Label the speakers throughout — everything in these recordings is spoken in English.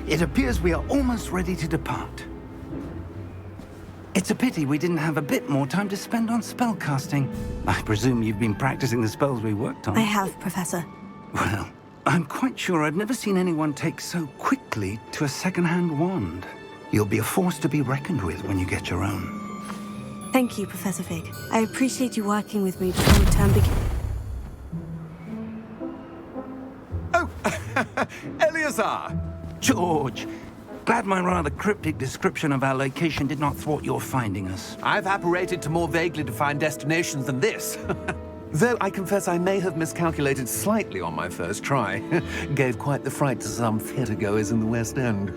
Speaker 1: It appears we are almost ready to depart. It's a pity we didn't have a bit more time to spend on spellcasting. I presume you've been practicing the spells we worked on.
Speaker 2: I have, Professor.
Speaker 1: Well, I'm quite sure I've never seen anyone take so quickly to a second-hand wand. You'll be a force to be reckoned with when you get your own.
Speaker 2: Thank you, Professor Fig. I appreciate you working with me before the term begins.
Speaker 3: Oh, Eleazar!
Speaker 1: George, glad my rather cryptic description of our location did not thwart your finding us.
Speaker 3: I've apparated to more vaguely defined destinations than this. Though I confess I may have miscalculated slightly on my first try. Gave quite the fright to some theatergoers in the West End.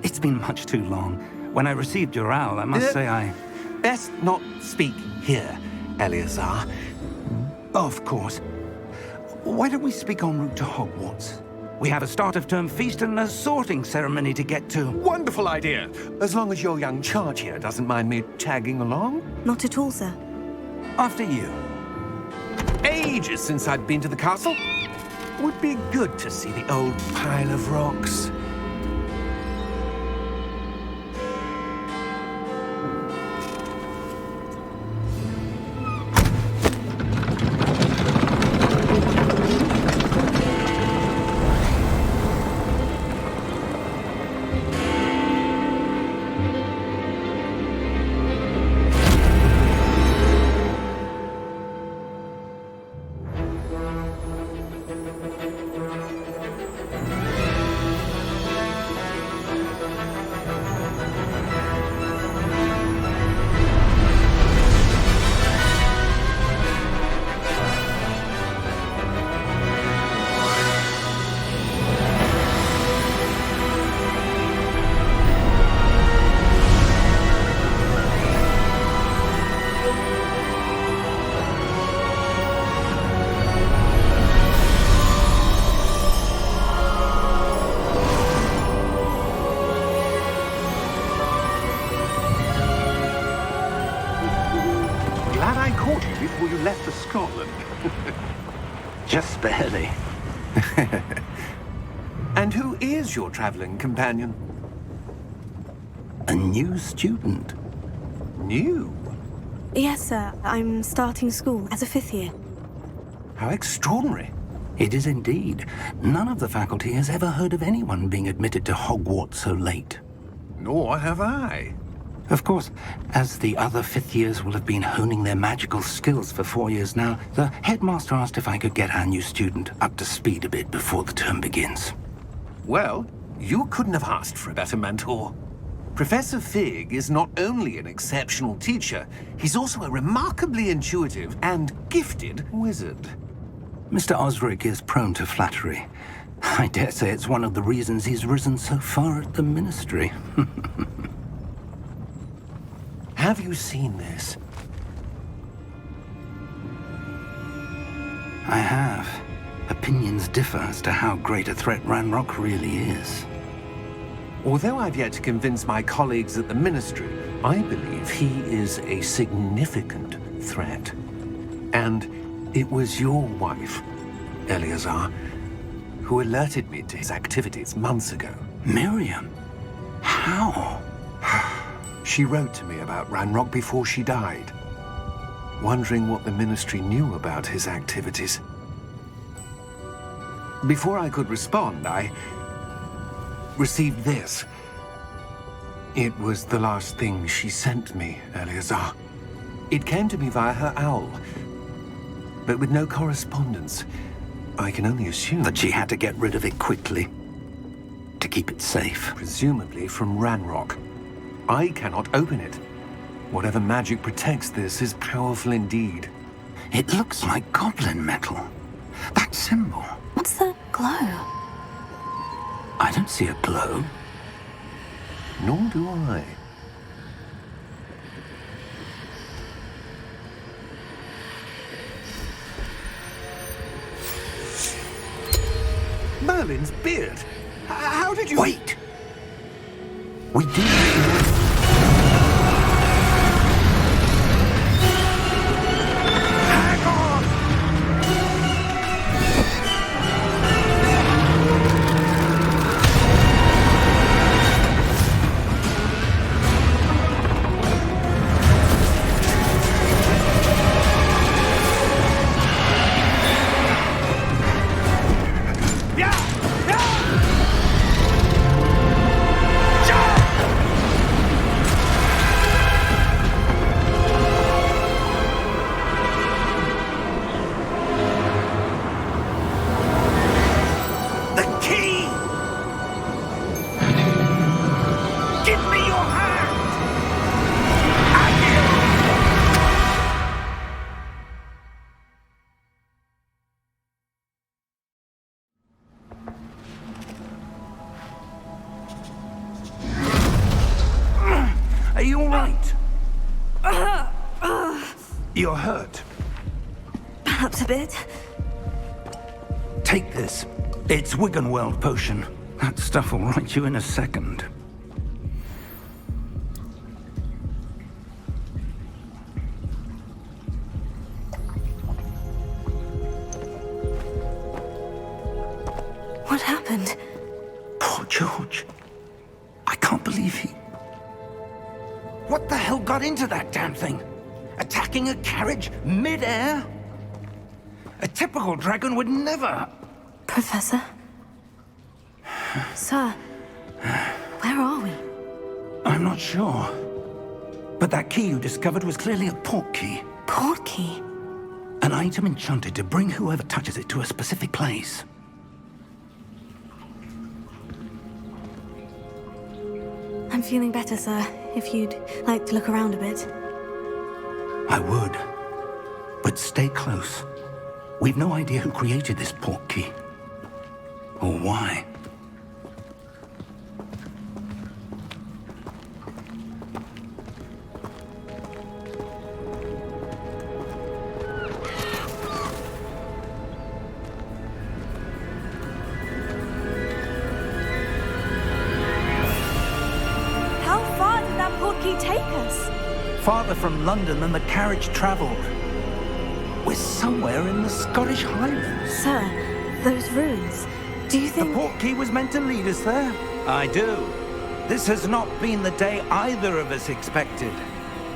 Speaker 1: It's been much too long. When I received your owl, I must say I...
Speaker 3: Best not speak here, Eleazar.
Speaker 1: Of course. Why don't we speak en route to Hogwarts? We have a start-of-term feast and a sorting ceremony to get to.
Speaker 3: Wonderful idea! As long as your young charge here doesn't mind me tagging along.
Speaker 2: Not at all, sir.
Speaker 1: After you.
Speaker 3: Ages since I'd been to the castle. Would be good to see the old pile of rocks. left for Scotland.
Speaker 1: Just barely.
Speaker 3: And who is your traveling companion?
Speaker 1: A new student.
Speaker 3: New?
Speaker 2: Yes, sir. I'm starting school as a 5th year.
Speaker 3: How extraordinary.
Speaker 1: It is indeed. None of the faculty has ever heard of anyone being admitted to Hogwarts so late.
Speaker 3: Nor have I.
Speaker 1: Of course, as the other 5th years will have been honing their magical skills for 4 years now, the headmaster asked if I could get our new student up to speed a bit before the term begins.
Speaker 3: Well, you couldn't have asked for a better mentor. Professor Fig is not only an exceptional teacher, he's also a remarkably intuitive and gifted wizard.
Speaker 1: Mr. Osric is prone to flattery. I dare say it's one of the reasons he's risen so far at the Ministry.
Speaker 3: Have you seen this?
Speaker 1: I have. Opinions differ as to how great a threat Ranrock really is.
Speaker 3: Although I've yet to convince my colleagues at the Ministry, I believe he is a significant threat. And it was your wife, Eleazar, who alerted me to his activities months ago.
Speaker 1: Miriam? How?
Speaker 3: She wrote to me about Ranrock before she died, wondering what the Ministry knew about his activities. Before I could respond, I received this. It was the last thing she sent me, Eleazar. It came to me via her owl, but with no correspondence. I can only assume
Speaker 1: That she had to get rid of it quickly. To keep it safe.
Speaker 3: presumably from Ranrock. I cannot open it. Whatever magic protects this is powerful indeed.
Speaker 1: It looks like goblin metal. That symbol.
Speaker 2: What's the glow?
Speaker 1: I don't see a glow.
Speaker 3: Nor do I. Merlin's beard. How did you...
Speaker 1: Wait! We do.
Speaker 3: Hang on! The key! Give me your hand!
Speaker 1: Are you all right? You're hurt.
Speaker 2: Perhaps a bit.
Speaker 1: Take this. It's Wiggenweld potion. That stuff will right you in a second.
Speaker 2: What happened?
Speaker 1: Poor George. I can't believe he... What the hell got into that damn thing? Attacking a carriage mid-air? A typical dragon would never...
Speaker 2: Professor? Sir, where are we?
Speaker 1: I'm not sure. But that key you discovered was clearly a port key.
Speaker 2: Port key?
Speaker 1: An item enchanted to bring whoever touches it to a specific place.
Speaker 2: I'm feeling better, sir. If you'd like to look around a bit.
Speaker 1: I would. But stay close. We've no idea who created this port key. Or why.
Speaker 2: How far did that port key take us?
Speaker 1: Farther from London than the carriage traveled. We're somewhere in the Scottish Highlands.
Speaker 2: Sir, those ruins. Do you
Speaker 1: The
Speaker 2: think...
Speaker 1: portkey was meant to lead us there? I do. This has not been the day either of us expected.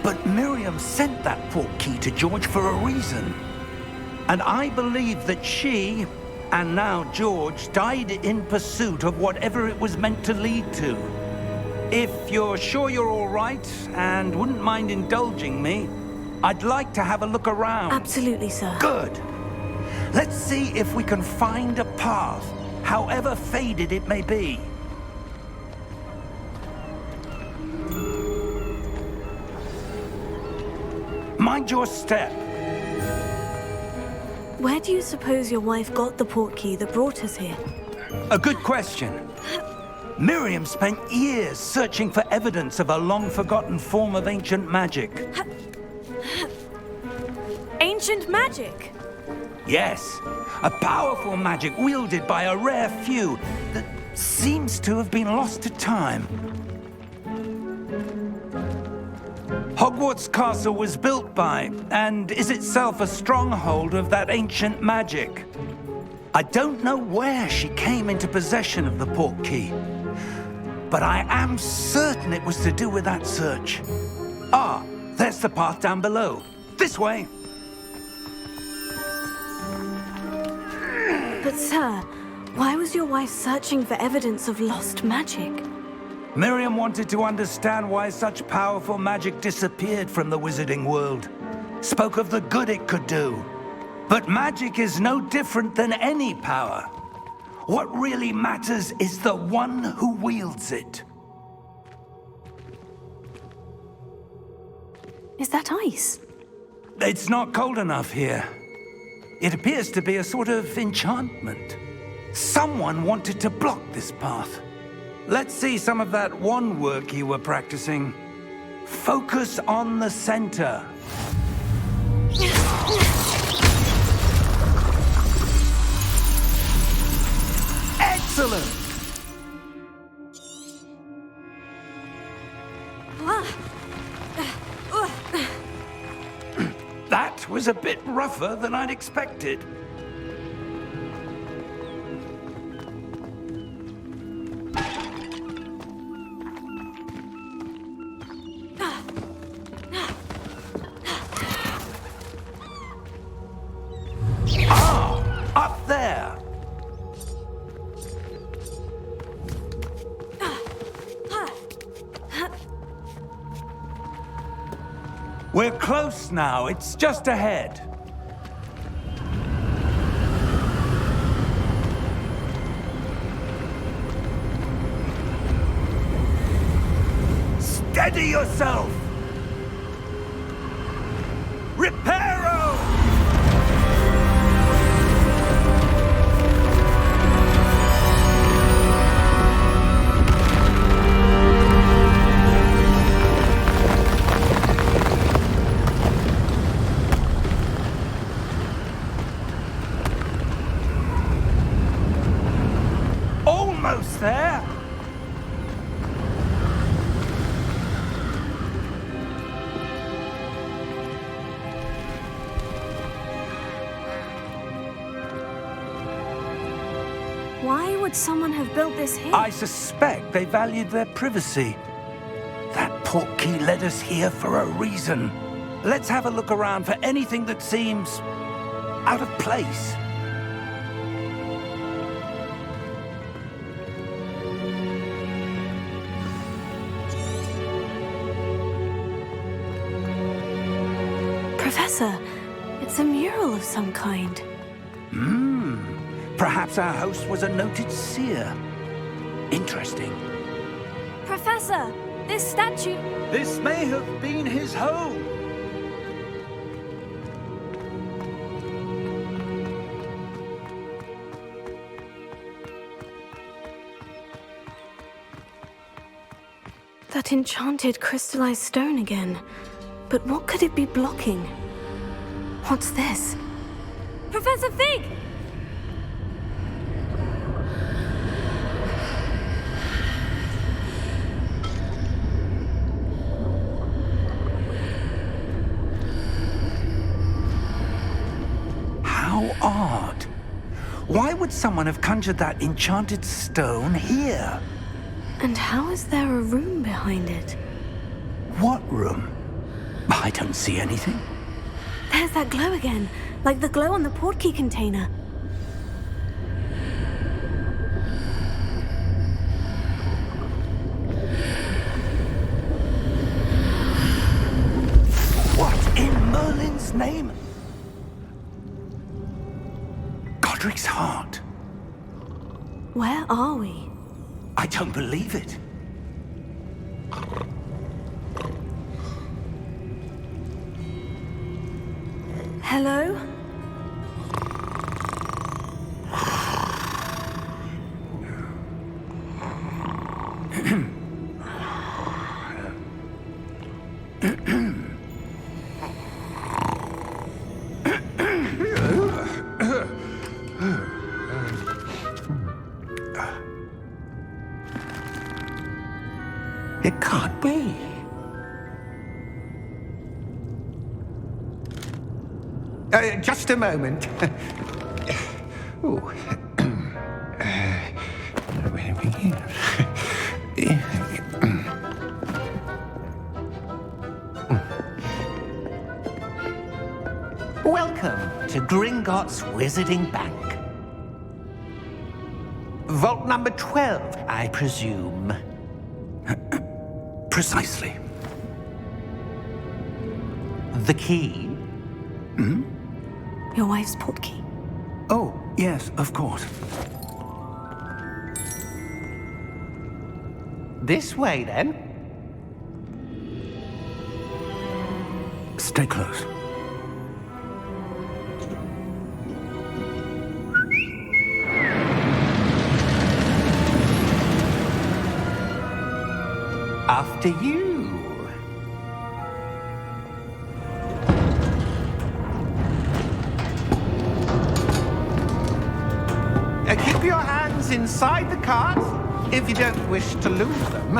Speaker 1: But Miriam sent that portkey to George for a reason. And I believe that she, and now George, died in pursuit of whatever it was meant to lead to. If you're sure you're all right, and wouldn't mind indulging me, I'd like to have a look around.
Speaker 2: Absolutely, sir.
Speaker 1: Good. Let's see if we can find a path, however faded it may be. Mind your step.
Speaker 2: Where do you suppose your wife got the portkey that brought us here?
Speaker 1: A good question. Miriam spent years searching for evidence of a long-forgotten form of ancient magic.
Speaker 2: Ancient magic?
Speaker 1: Yes, a powerful magic wielded by a rare few that seems to have been lost to time. Hogwarts Castle was built by, and is itself a stronghold of that ancient magic. I don't know where she came into possession of the portkey, but I am certain it was to do with that search. Ah, there's the path down below. This way.
Speaker 2: But sir, why was your wife searching for evidence of lost magic?
Speaker 1: Miriam wanted to understand why such powerful magic disappeared from the wizarding world. Spoke of the good it could do. But magic is no different than any power. What really matters is the one who wields it.
Speaker 2: Is that ice?
Speaker 1: It's not cold enough here. It appears to be a sort of enchantment. Someone wanted to block this path. Let's see some of that wand work you were practicing. Focus on the center. Excellent! That was a bit rougher than I'd expected. Up there! We're close now. It's just ahead. Steady yourself! Reparo! Almost there.
Speaker 2: Why would someone have built this here?
Speaker 1: I suspect they valued their privacy. That portkey led us here for a reason. Let's have a look around for anything that seems out of place.
Speaker 2: Professor, it's a mural of some kind.
Speaker 1: Perhaps our host was a noted seer. Interesting.
Speaker 2: Professor, this statue...
Speaker 1: This may have been his home.
Speaker 2: That enchanted crystallized stone again. But what could it be blocking? What's this? Professor Fig!
Speaker 1: odd. Why would someone have conjured that enchanted stone here?
Speaker 2: And how is there a room behind it?
Speaker 1: What room? I don't see anything.
Speaker 2: There's that glow again, like the glow on the portkey container.
Speaker 1: What in Merlin's name? Godric's heart.
Speaker 2: Where are we?
Speaker 1: I don't believe it.
Speaker 2: Hello?
Speaker 1: It can't be.
Speaker 3: Just a moment. Ooh. Where do we begin? Welcome to Gringotts Wizarding Bank. Vault number 12, I presume.
Speaker 1: Precisely.
Speaker 3: The key?
Speaker 2: Your wife's portkey.
Speaker 1: Oh, yes, of course.
Speaker 3: This way, then.
Speaker 1: Stay close.
Speaker 3: After you. Keep your hands inside the cart if you don't wish to lose them.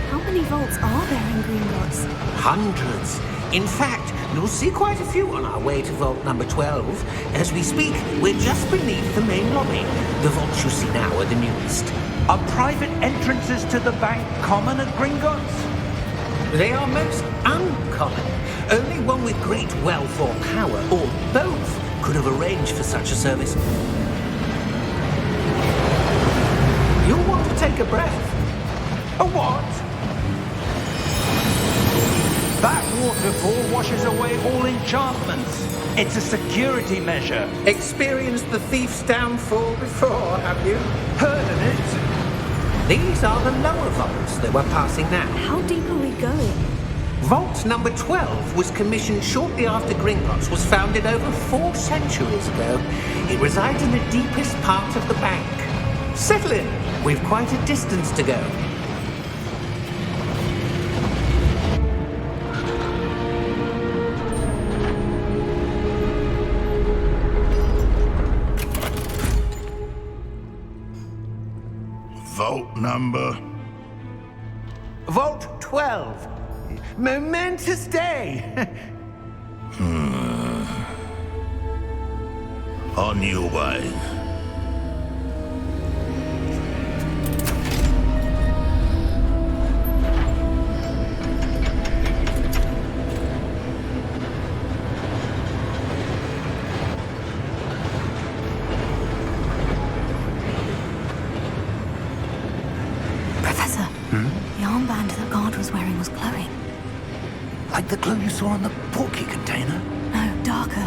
Speaker 2: How many vaults are there in Gringotts?
Speaker 4: Hundreds. In fact, you'll see quite a few on our way to vault number 12. As we speak, we're just beneath the main lobby. The vaults you see now are the newest.
Speaker 1: Are private entrances to the bank common at Gringotts?
Speaker 4: They are most uncommon. Only one with great wealth or power, or both, could have arranged for such a service. You'll want to take a breath.
Speaker 1: A what? That waterfall washes away all enchantments. It's a security measure.
Speaker 4: Experienced the thief's downfall before, have you?
Speaker 1: Heard of it?
Speaker 4: These are the lower vaults that we're passing now.
Speaker 2: How deep are we going?
Speaker 4: Vault number 12 was commissioned shortly after Gringotts was founded over 4 centuries ago. It resides in the deepest part of the bank. Settle in. We've quite a distance to go.
Speaker 5: Vault number?
Speaker 3: Vault 12. Momentous day.
Speaker 5: On your way.
Speaker 2: Professor, the armband that guard was wearing was glowing.
Speaker 1: Like the glow you saw on the portkey container?
Speaker 2: No, darker.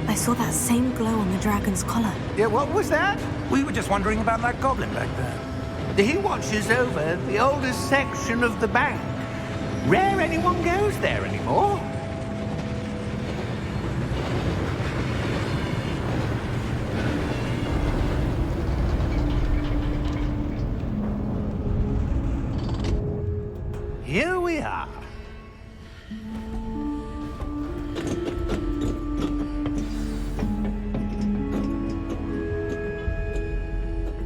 Speaker 2: I saw that same glow on the dragon's collar.
Speaker 3: Yeah, what was that?
Speaker 1: We were just wondering about that goblin back there.
Speaker 3: He watches over the oldest section of the bank. Rare anyone goes there anymore. Here we are.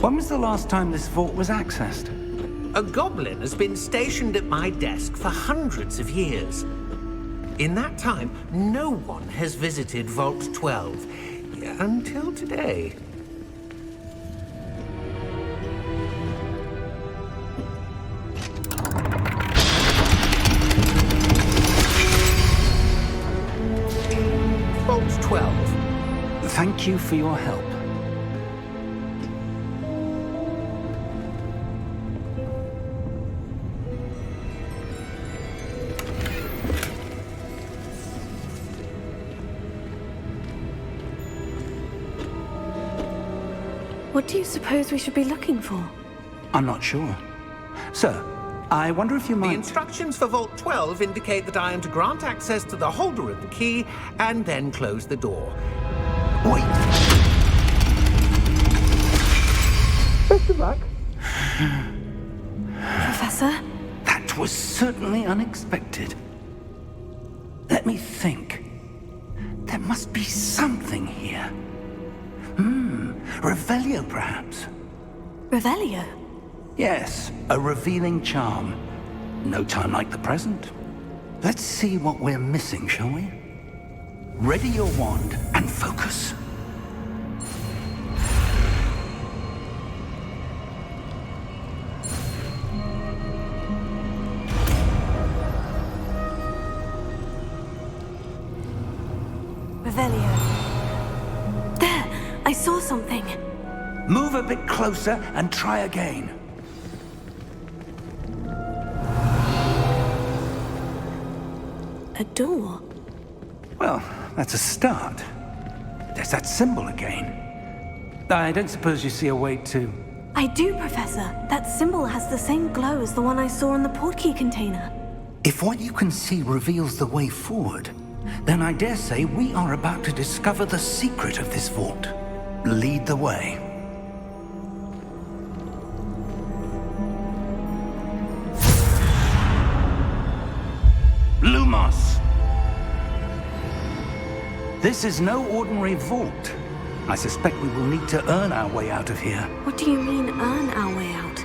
Speaker 1: When was the last time this vault was accessed?
Speaker 4: A goblin has been stationed at my desk for hundreds of years. In that time, no one has visited Vault 12 until today. Vault 12.
Speaker 1: Thank you for your help.
Speaker 2: What do you suppose we should be looking for?
Speaker 1: I'm not sure. Sir, I wonder if you
Speaker 4: The
Speaker 1: might...
Speaker 4: instructions for Vault 12 indicate that I am to grant access to the holder of the key and then close the door.
Speaker 1: Wait!
Speaker 4: Best of luck.
Speaker 2: Professor?
Speaker 1: That was certainly unexpected. Let me think. There must be something here. Revelio, perhaps?
Speaker 2: Revelio?
Speaker 1: Yes, a revealing charm. No time like the present. Let's see what we're missing, shall we? Ready your wand and focus.
Speaker 2: Revelio. There! I saw something.
Speaker 1: Move a bit closer and try again.
Speaker 2: A door.
Speaker 1: Well, that's a start. There's that symbol again. I don't suppose you see a way to...
Speaker 2: I do, Professor. That symbol has the same glow as the one I saw in the portkey container.
Speaker 1: If what you can see reveals the way forward, then I dare say we are about to discover the secret of this vault. Lead the way. Lumos! This is no ordinary vault. I suspect we will need to earn our way out of here.
Speaker 2: What do you mean, earn our way out?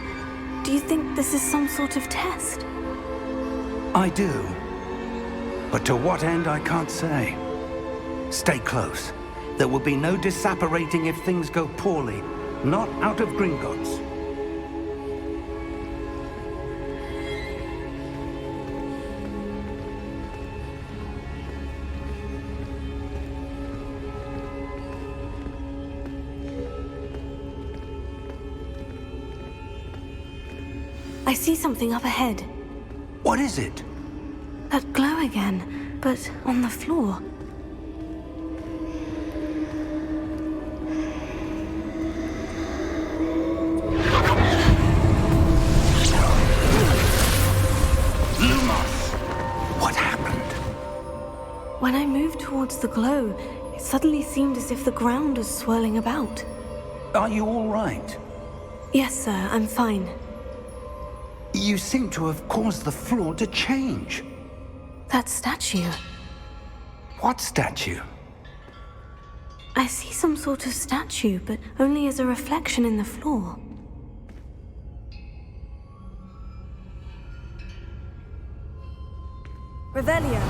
Speaker 2: Do you think this is some sort of test?
Speaker 1: I do. But to what end, I can't say. Stay close. There will be no disapparating if things go poorly. Not out of Gringotts.
Speaker 2: I see something up ahead.
Speaker 1: What is it?
Speaker 2: That glow again, but on the floor.
Speaker 1: Lumos! What happened?
Speaker 2: When I moved towards the glow, it suddenly seemed as if the ground was swirling about.
Speaker 1: Are you all right?
Speaker 2: Yes, sir, I'm fine.
Speaker 1: You seem to have caused the floor to change.
Speaker 2: That statue.
Speaker 1: What statue?
Speaker 2: I see some sort of statue, but only as a reflection in the floor. Revelio.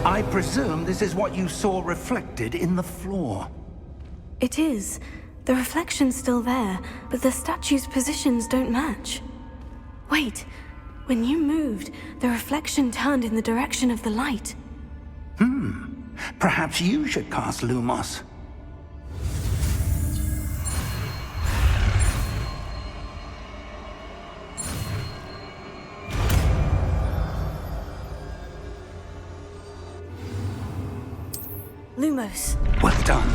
Speaker 1: I presume this is what you saw reflected in the floor.
Speaker 2: It is. The reflection's still there, but the statue's positions don't match. Wait. When you moved, the reflection turned in the direction of the light.
Speaker 1: Perhaps you should cast Lumos.
Speaker 2: Lumos.
Speaker 1: Well done.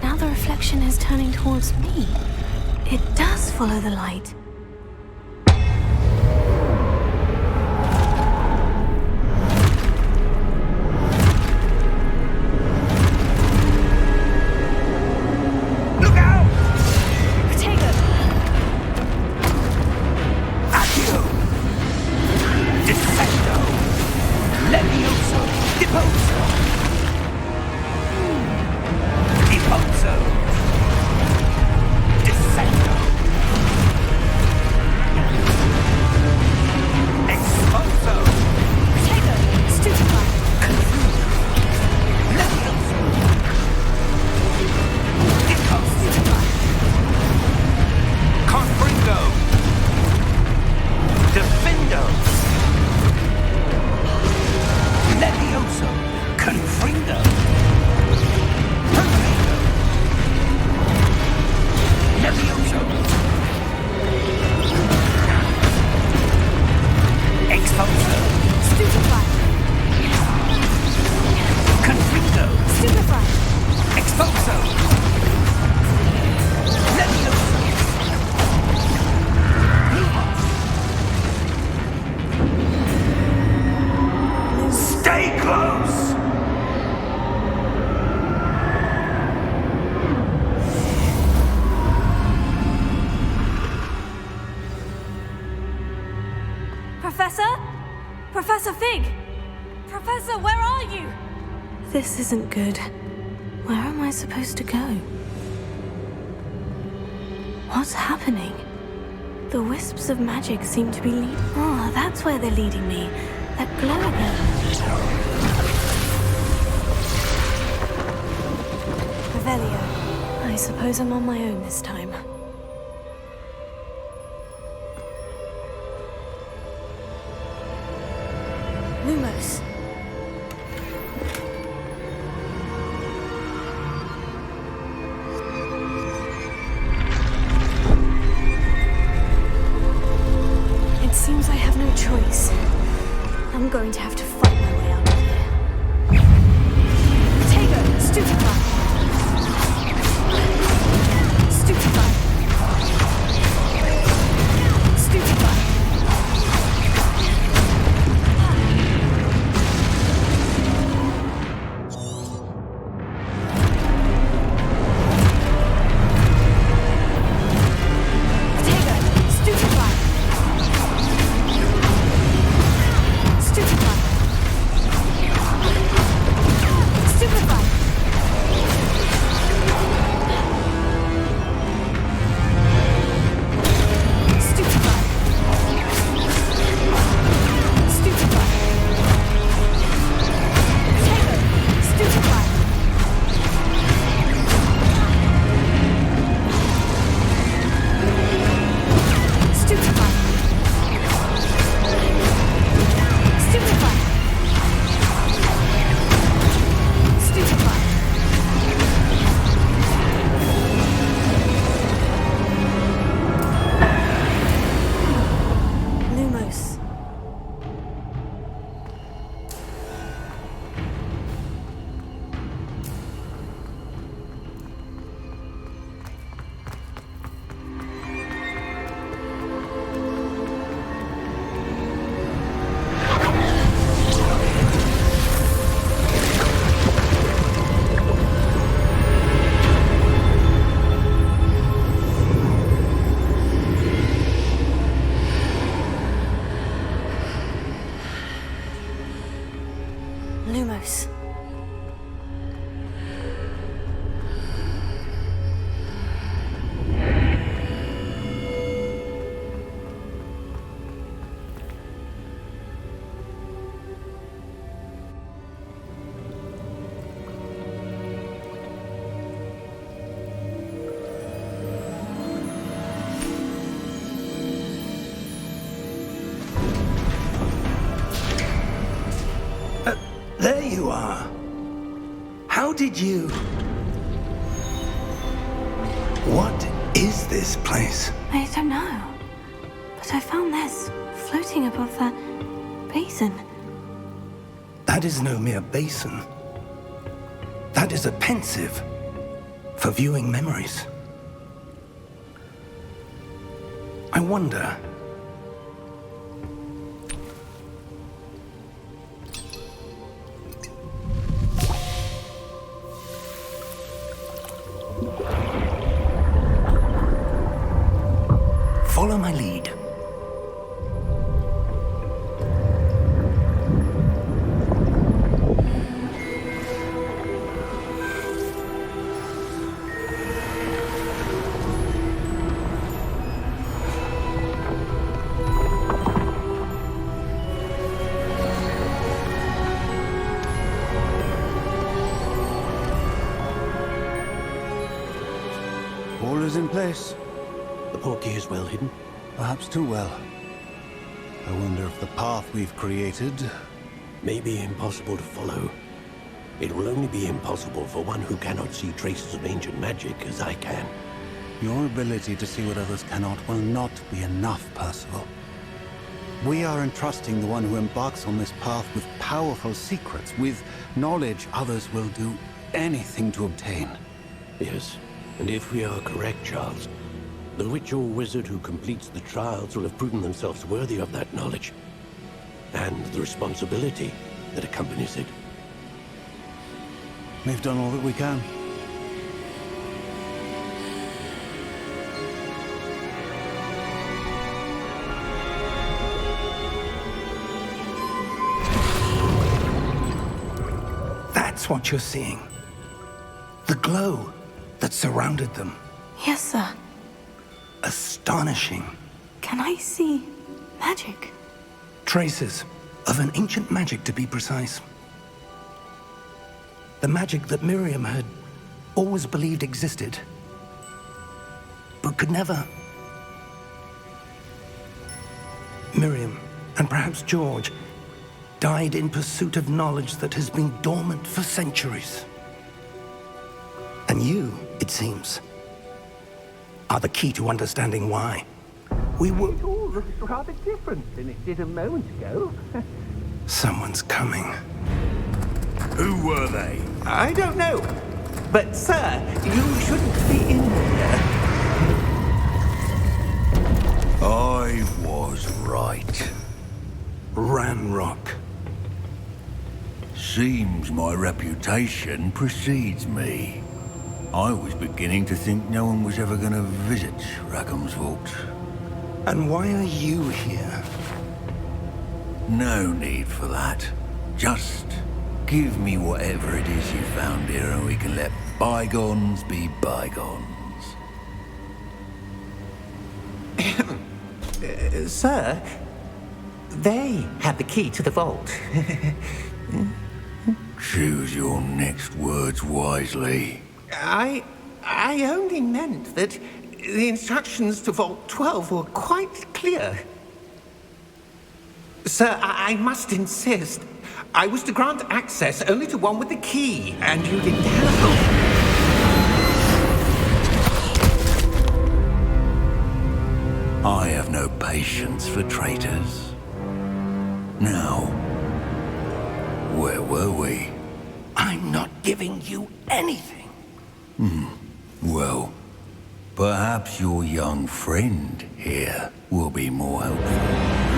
Speaker 2: Now the reflection is turning towards me. It does follow the light.
Speaker 1: Look out!
Speaker 2: Potato!
Speaker 1: Accio! Descendo! Levioso! Deposo! Deposo! Descendo!
Speaker 2: Professor, where are you? This isn't good. Where am I supposed to go? What's happening? The wisps of magic seem to be Oh, that's where they're leading me. That glow again. Revelio. I suppose I'm on my own this time. Lumos. It seems I have no choice. I'm going to have to fight my way out of here. Tego, stupefy! Stupefy! Stupefy! Lumos.
Speaker 1: There you are. How did you... What is this place?
Speaker 2: I don't know. But I found this floating above that basin.
Speaker 1: That is no mere basin. That is a pensive for viewing memories. I wonder... Follow my lead.
Speaker 6: All is in place.
Speaker 7: The portkey is well hidden.
Speaker 6: Perhaps too well. I wonder if the path we've created...
Speaker 7: May be impossible to follow. It will only be impossible for one who cannot see traces of ancient magic as I can.
Speaker 6: Your ability to see what others cannot will not be enough, Percival. We are entrusting the one who embarks on this path with powerful secrets, with knowledge others will do anything to obtain.
Speaker 7: Yes, and if we are correct, Charles, the witch or wizard who completes the trials will have proven themselves worthy of that knowledge, and the responsibility that accompanies it.
Speaker 6: We've done all that we can.
Speaker 1: what you're seeing? The glow that surrounded them.
Speaker 2: Yes, sir.
Speaker 1: Astonishing.
Speaker 2: Can I see magic?
Speaker 1: Traces of an ancient magic, to be precise. The magic that Miriam had always believed existed, but could never. Miriam, and perhaps George, died in pursuit of knowledge that has been dormant for centuries. And you, it seems, are the key to understanding why. We were...
Speaker 4: It all looks rather different than it did a moment ago.
Speaker 1: Someone's coming.
Speaker 5: Who were they?
Speaker 4: I don't know. But, sir, you shouldn't be in here.
Speaker 5: I was right.
Speaker 1: Ranrock.
Speaker 5: Seems my reputation precedes me. I was beginning to think no one was ever going to visit Rackham's vault.
Speaker 1: And why are you here?
Speaker 5: No need for that. Just give me whatever it is you found here and we can let bygones be bygones.
Speaker 4: Sir, they had the key to the vault.
Speaker 5: Choose your next words wisely.
Speaker 4: I only meant that the instructions to Vault 12 were quite clear. Sir, I must insist. I was to grant access only to one with the key, and you didn't have it.
Speaker 5: I have no patience for traitors. Now, where were we?
Speaker 1: I'm not giving you anything.
Speaker 5: Well, perhaps your young friend here will be more helpful.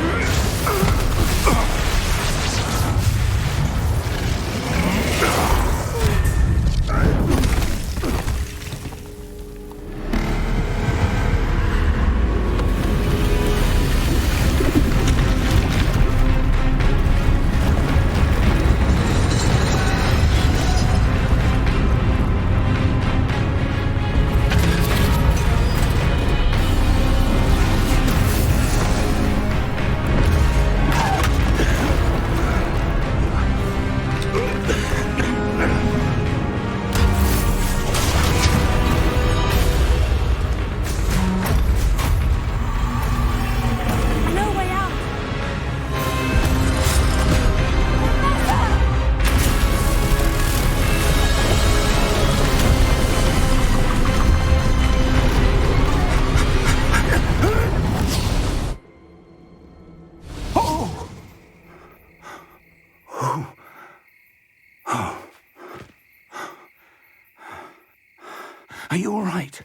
Speaker 1: Are you all right?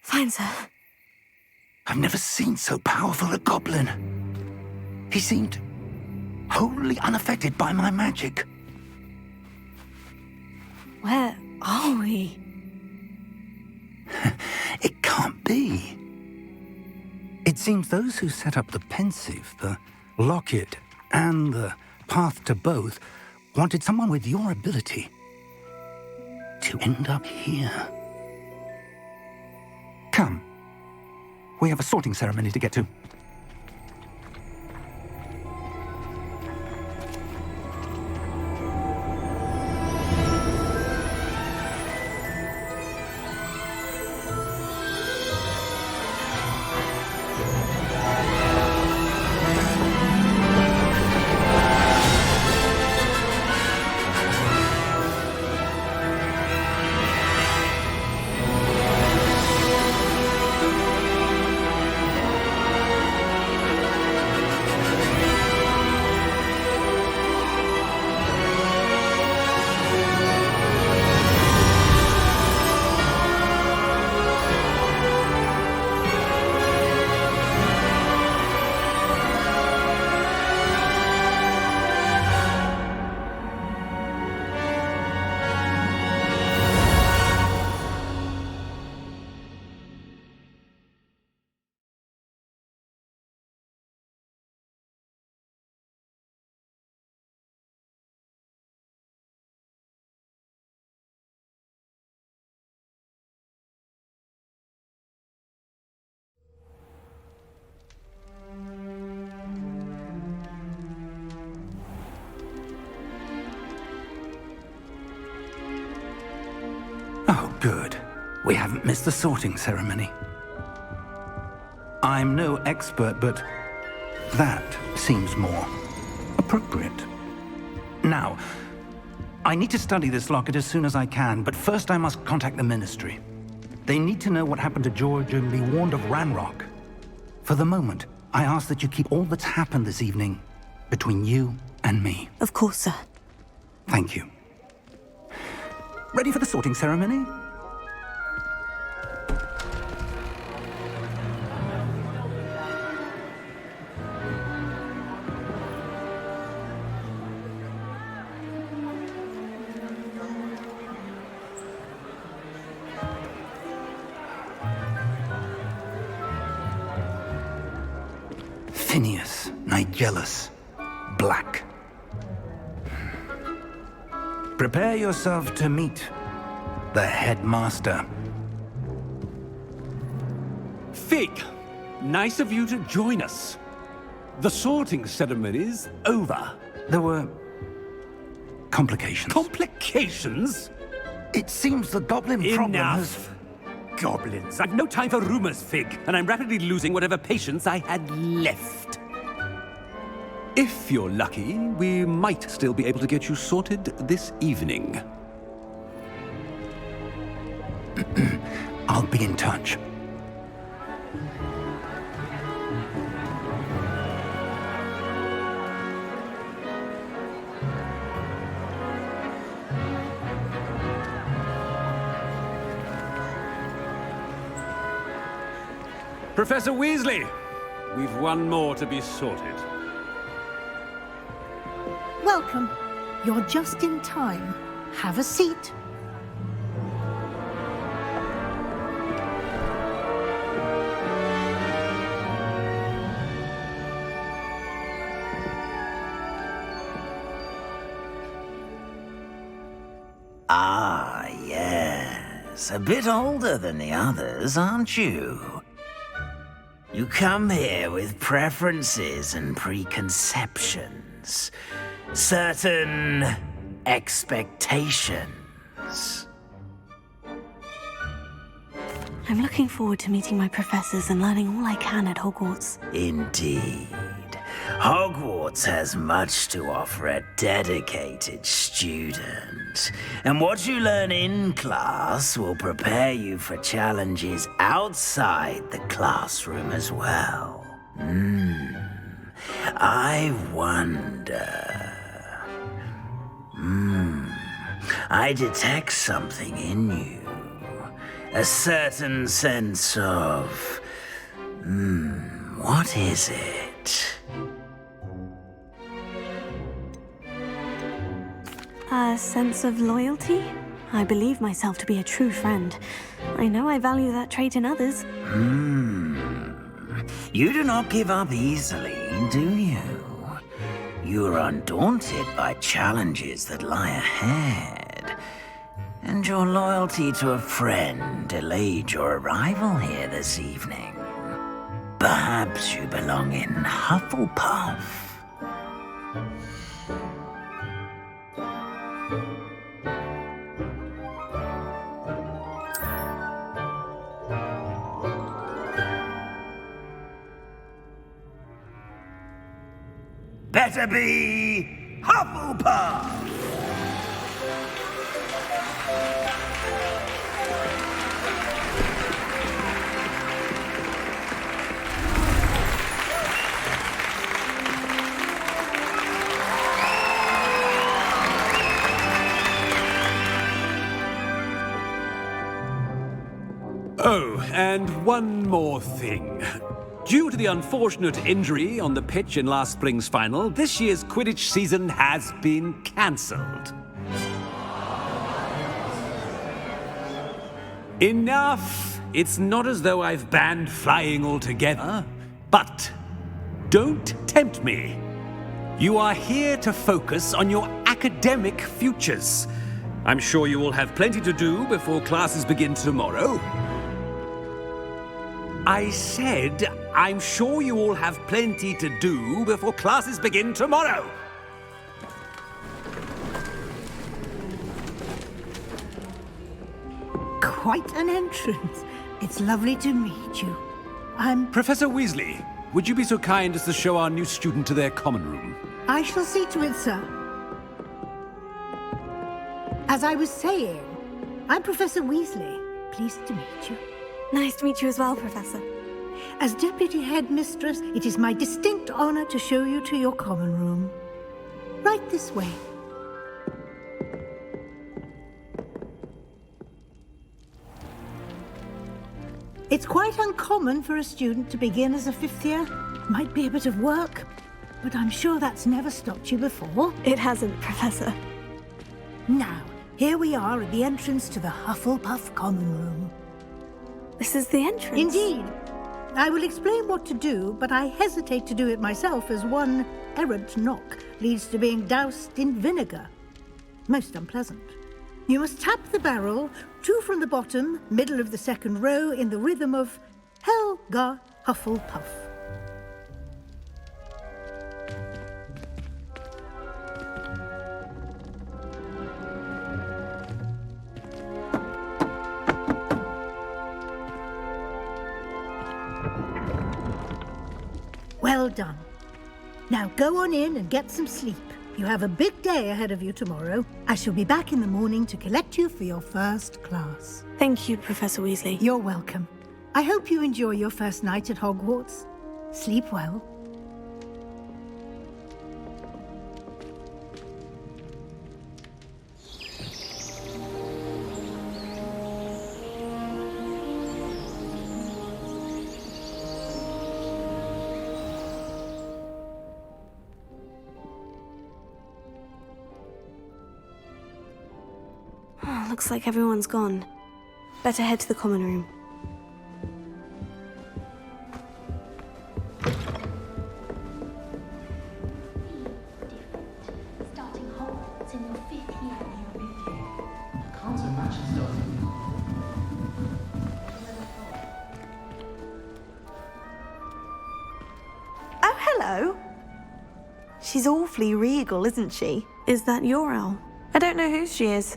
Speaker 2: Fine, sir.
Speaker 1: I've never seen so powerful a goblin. He seemed wholly unaffected by my magic.
Speaker 2: Where are we?
Speaker 1: It can't be. It seems those who set up the pensive, the locket, and the path to both wanted someone with your ability to end up here. Come. We have a sorting ceremony to get to. Good. We haven't missed the sorting ceremony. I'm no expert, but that seems more appropriate. Now, I need to study this locket as soon as I can, but first I must contact the Ministry. They need to know what happened to George and be warned of Ranrock. For the moment, I ask that you keep all that's happened this evening between you and me.
Speaker 2: Of course, sir.
Speaker 1: Thank you. Ready for the sorting ceremony? Phineas, Nigellus, Black. Prepare yourself to meet the headmaster.
Speaker 8: Fig, nice of you to join us. The sorting ceremony's over.
Speaker 1: There were complications.
Speaker 8: Complications?
Speaker 1: It seems the goblin problem has...
Speaker 8: Enough. Goblins. I've no time for rumors, Fig, and I'm rapidly losing whatever patience I had left. If you're lucky, we might still be able to get you sorted this evening.
Speaker 1: I'll be in touch.
Speaker 8: Professor Weasley, we've one more to be sorted.
Speaker 9: Welcome. You're just in time. Have a seat.
Speaker 10: Ah, yes. A bit older than the others, aren't you? You come here with preferences and preconceptions. Certain expectations.
Speaker 2: I'm looking forward to meeting my professors and learning all I can at Hogwarts.
Speaker 10: Indeed. Hogwarts has much to offer a dedicated student. And what you learn in class will prepare you for challenges outside the classroom as well. I wonder... I detect something in you. A certain sense of... what is it?
Speaker 2: A sense of loyalty? I believe myself to be a true friend. I know I value that trait in others.
Speaker 10: You do not give up easily, do you? You are undaunted by challenges that lie ahead. And your loyalty to a friend delayed your arrival here this evening. Perhaps you belong in Hufflepuff. Better be Hufflepuff!
Speaker 8: Oh, and one more thing. Due to the unfortunate injury on the pitch in last spring's final, this year's Quidditch season has been cancelled. Enough! It's not as though I've banned flying altogether, but don't tempt me. You are here to focus on your academic futures. I'm sure you will have plenty to do before classes begin tomorrow. I said, I'm sure you all have plenty to do before classes begin tomorrow.
Speaker 9: quite an entrance. It's lovely to meet you.
Speaker 8: Professor Weasley, would you be so kind as to show our new student to their common room?
Speaker 9: I shall see to it, sir. As I was saying, I'm Professor Weasley. Pleased to meet you.
Speaker 2: Nice to meet you as well, Professor.
Speaker 9: As Deputy Headmistress, it is my distinct honor to show you to your common room. Right this way. It's quite uncommon for a student to begin as a fifth year. Might be a bit of work, but I'm sure that's never stopped you before.
Speaker 2: It hasn't, Professor.
Speaker 9: Now, here we are at the entrance to the Hufflepuff common room.
Speaker 2: This is the entrance?
Speaker 9: Indeed. I will explain what to do, but I hesitate to do it myself as one errant knock leads to being doused in vinegar. Most unpleasant. You must tap the barrel, 2 from the bottom, middle of the second row, in the rhythm of Helga Hufflepuff. Well done. Now go on in and get some sleep. You have a big day ahead of you tomorrow. I shall be back in the morning to collect you for your first class.
Speaker 2: Thank you, Professor Weasley.
Speaker 9: You're welcome. I hope you enjoy your first night at Hogwarts. Sleep well.
Speaker 2: Looks like everyone's gone. Better head to the common room.
Speaker 11: Starting Hogwarts in your 5th year. Can't imagine starting.
Speaker 12: Oh, hello. She's awfully regal, isn't she?
Speaker 2: Is that your owl?
Speaker 12: I don't know who she is.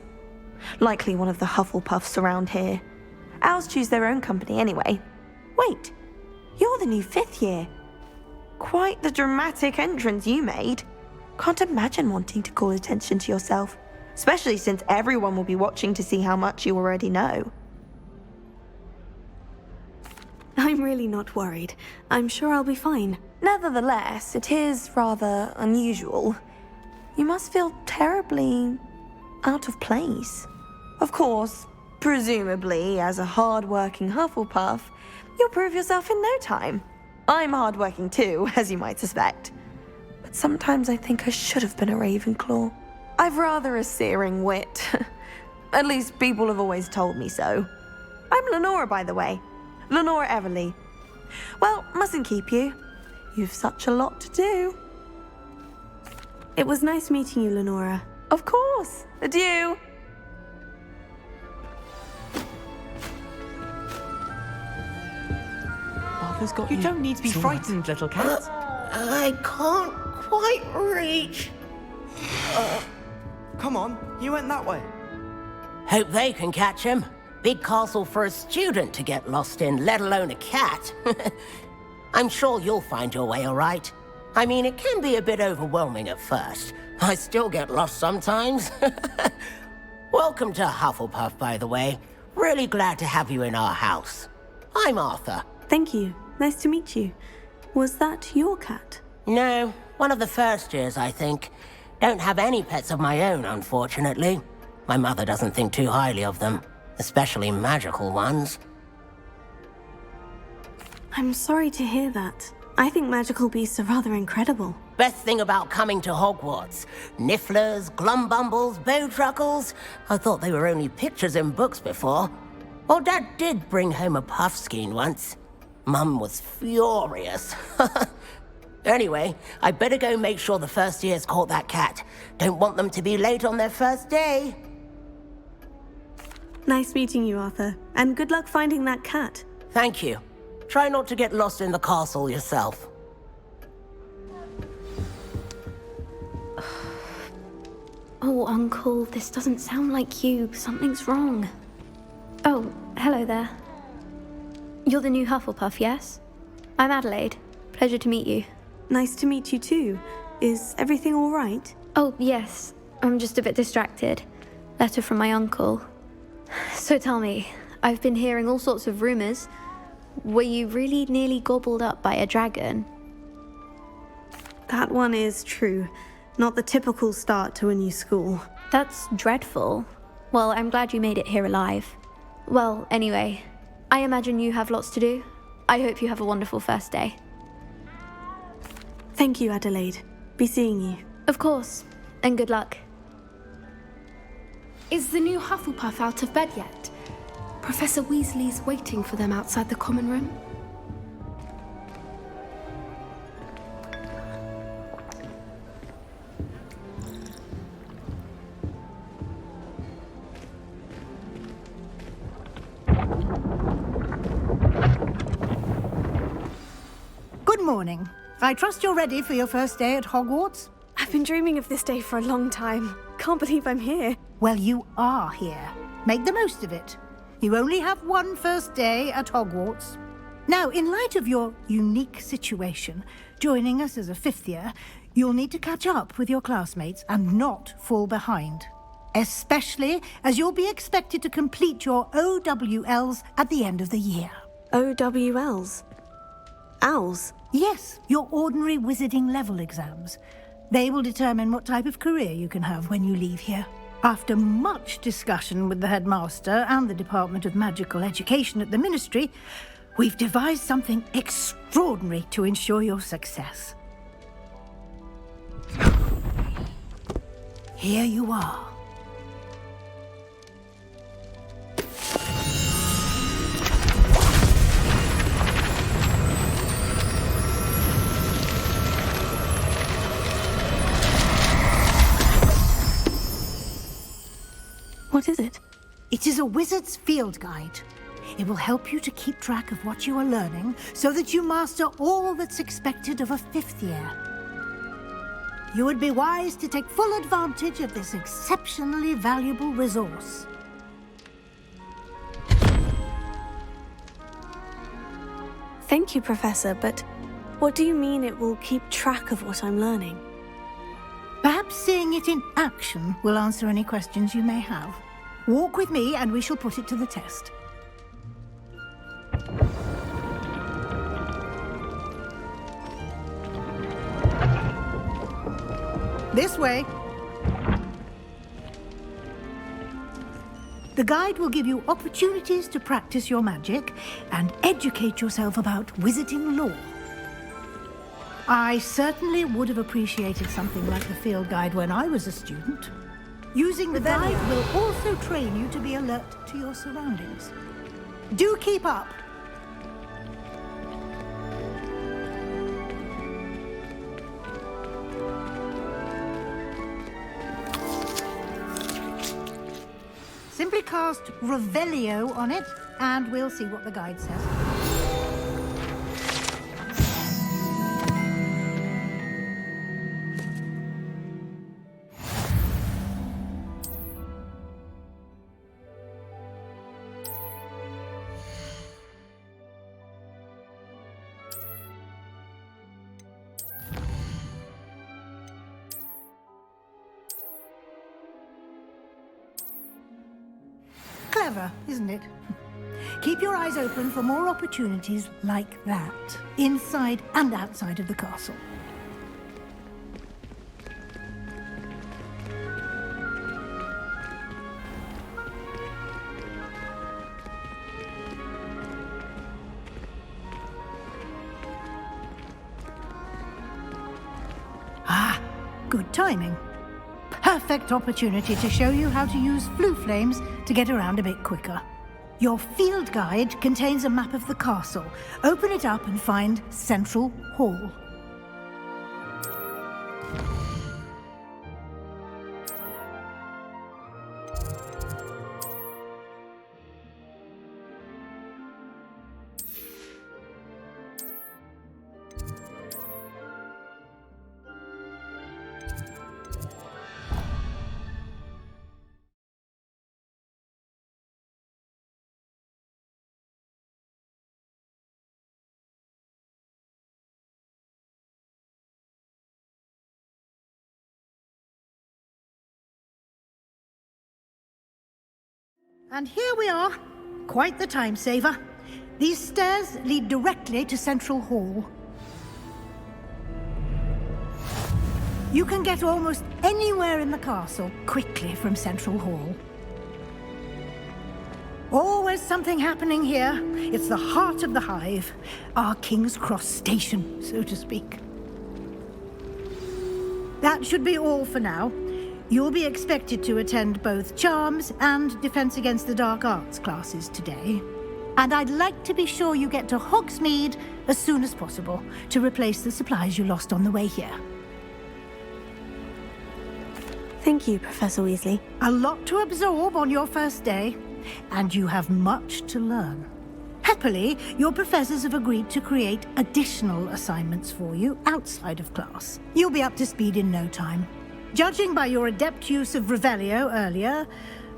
Speaker 12: Likely one of the Hufflepuffs around here. Owls choose their own company anyway. Wait, you're the new 5th year. Quite the dramatic entrance you made. Can't imagine wanting to call attention to yourself, especially since everyone will be watching to see how much you already know.
Speaker 2: I'm really not worried. I'm sure I'll be fine.
Speaker 12: Nevertheless, it is rather unusual. You must feel terribly out of place. Of course, presumably, as a hard-working Hufflepuff, you'll prove yourself in no time. I'm hard-working too, as you might suspect. But sometimes I think I should have been a Ravenclaw. I've rather a searing wit. At least people have always told me so. I'm Lenora, by the way. Lenora Everly. Well, mustn't keep you. You've such a lot to do.
Speaker 2: It was nice meeting you, Lenora.
Speaker 12: Of course. Adieu.
Speaker 13: Arthur's got you. You don't need to be frightened, little cat.
Speaker 10: I can't quite reach.
Speaker 13: Come on, you went that way.
Speaker 14: Hope they can catch him. Big castle for a student to get lost in, let alone a cat. I'm sure you'll find your way all right. I mean, it can be a bit overwhelming at first. I still get lost sometimes. Welcome to Hufflepuff, by the way. Really glad to have you in our house. I'm Arthur.
Speaker 2: Thank you. Nice to meet you. Was that your cat?
Speaker 14: No, one of the first years, I think. Don't have any pets of my own, unfortunately. My mother doesn't think too highly of them, especially magical ones.
Speaker 2: I'm sorry to hear that. I think magical beasts are rather incredible.
Speaker 14: Best thing about coming to Hogwarts. Nifflers, Glumbumbles, Bowtruckles. I thought they were only pictures in books before. Well, Dad did bring home a Puffskein once. Mum was furious. Anyway, I better go make sure the first years caught that cat. Don't want them to be late on their first day.
Speaker 2: Nice meeting you, Arthur. And good luck finding that cat.
Speaker 14: Thank you. Try not to get lost in the castle yourself.
Speaker 11: Oh, Uncle, this doesn't sound like you. Something's wrong.
Speaker 15: Oh, hello there. You're the new Hufflepuff, yes? I'm Adelaide. Pleasure to meet you.
Speaker 2: Nice to meet you too. Is everything all right?
Speaker 15: Oh, yes. I'm just a bit distracted. Letter from my uncle. So tell me, I've been hearing all sorts of rumors. Were you really nearly gobbled up by a dragon?
Speaker 2: That one is true. Not the typical start to a new school.
Speaker 15: That's dreadful. Well, I'm glad you made it here alive. Well, anyway, I imagine you have lots to do. I hope you have a wonderful first day.
Speaker 2: Thank you, Adelaide. Be seeing you.
Speaker 15: Of course, and good luck.
Speaker 16: Is the new Hufflepuff out of bed yet? Professor Weasley's waiting for them outside the common room.
Speaker 9: Good morning. I trust you're ready for your first day at Hogwarts?
Speaker 2: I've been dreaming of this day for a long time. Can't believe I'm here.
Speaker 9: Well, you are here. Make the most of it. You only have one first day at Hogwarts. Now, in light of your unique situation, joining us as a fifth year, you'll need to catch up with your classmates and not fall behind. Especially as you'll be expected to complete your OWLs at the end of the year.
Speaker 2: OWLs? Owls?
Speaker 9: Yes, your ordinary wizarding level exams. They will determine what type of career you can have when you leave here. After much discussion with the headmaster and the Department of Magical Education at the Ministry, we've devised something extraordinary to ensure your success. Here you are.
Speaker 2: What is it?
Speaker 9: It is a wizard's field guide. It will help you to keep track of what you are learning so that you master all that's expected of a fifth year. You would be wise to take full advantage of this exceptionally valuable resource.
Speaker 2: Thank you, Professor, but what do you mean it will keep track of what I'm learning?
Speaker 9: Perhaps seeing it in action will answer any questions you may have. Walk with me and we shall put it to the test. This way. The guide will give you opportunities to practice your magic and educate yourself about wizarding lore. I certainly would have appreciated something like the field guide when I was a student. Using the guide will also train you to be alert to your surroundings. Do keep up! Simply cast Revelio on it, and we'll see what the guide says. Clever, isn't it? Keep your eyes open for more opportunities like that, inside and outside of the castle. Ah, good timing. Perfect opportunity to show you how to use flue flames to get around a bit quicker. Your field guide contains a map of the castle. Open it up and find Central Hall. And here we are. Quite the time saver. These stairs lead directly to Central Hall. You can get almost anywhere in the castle quickly from Central Hall. Always something happening here. It's the heart of the Hive. Our King's Cross station, so to speak. That should be all for now. You'll be expected to attend both Charms and Defense Against the Dark Arts classes today. And I'd like to be sure you get to Hogsmeade as soon as possible to replace the supplies you lost on the way here.
Speaker 2: Thank you, Professor Weasley.
Speaker 9: A lot to absorb on your first day, and you have much to learn. Happily, your professors have agreed to create additional assignments for you outside of class. You'll be up to speed in no time. Judging by your adept use of Revelio earlier,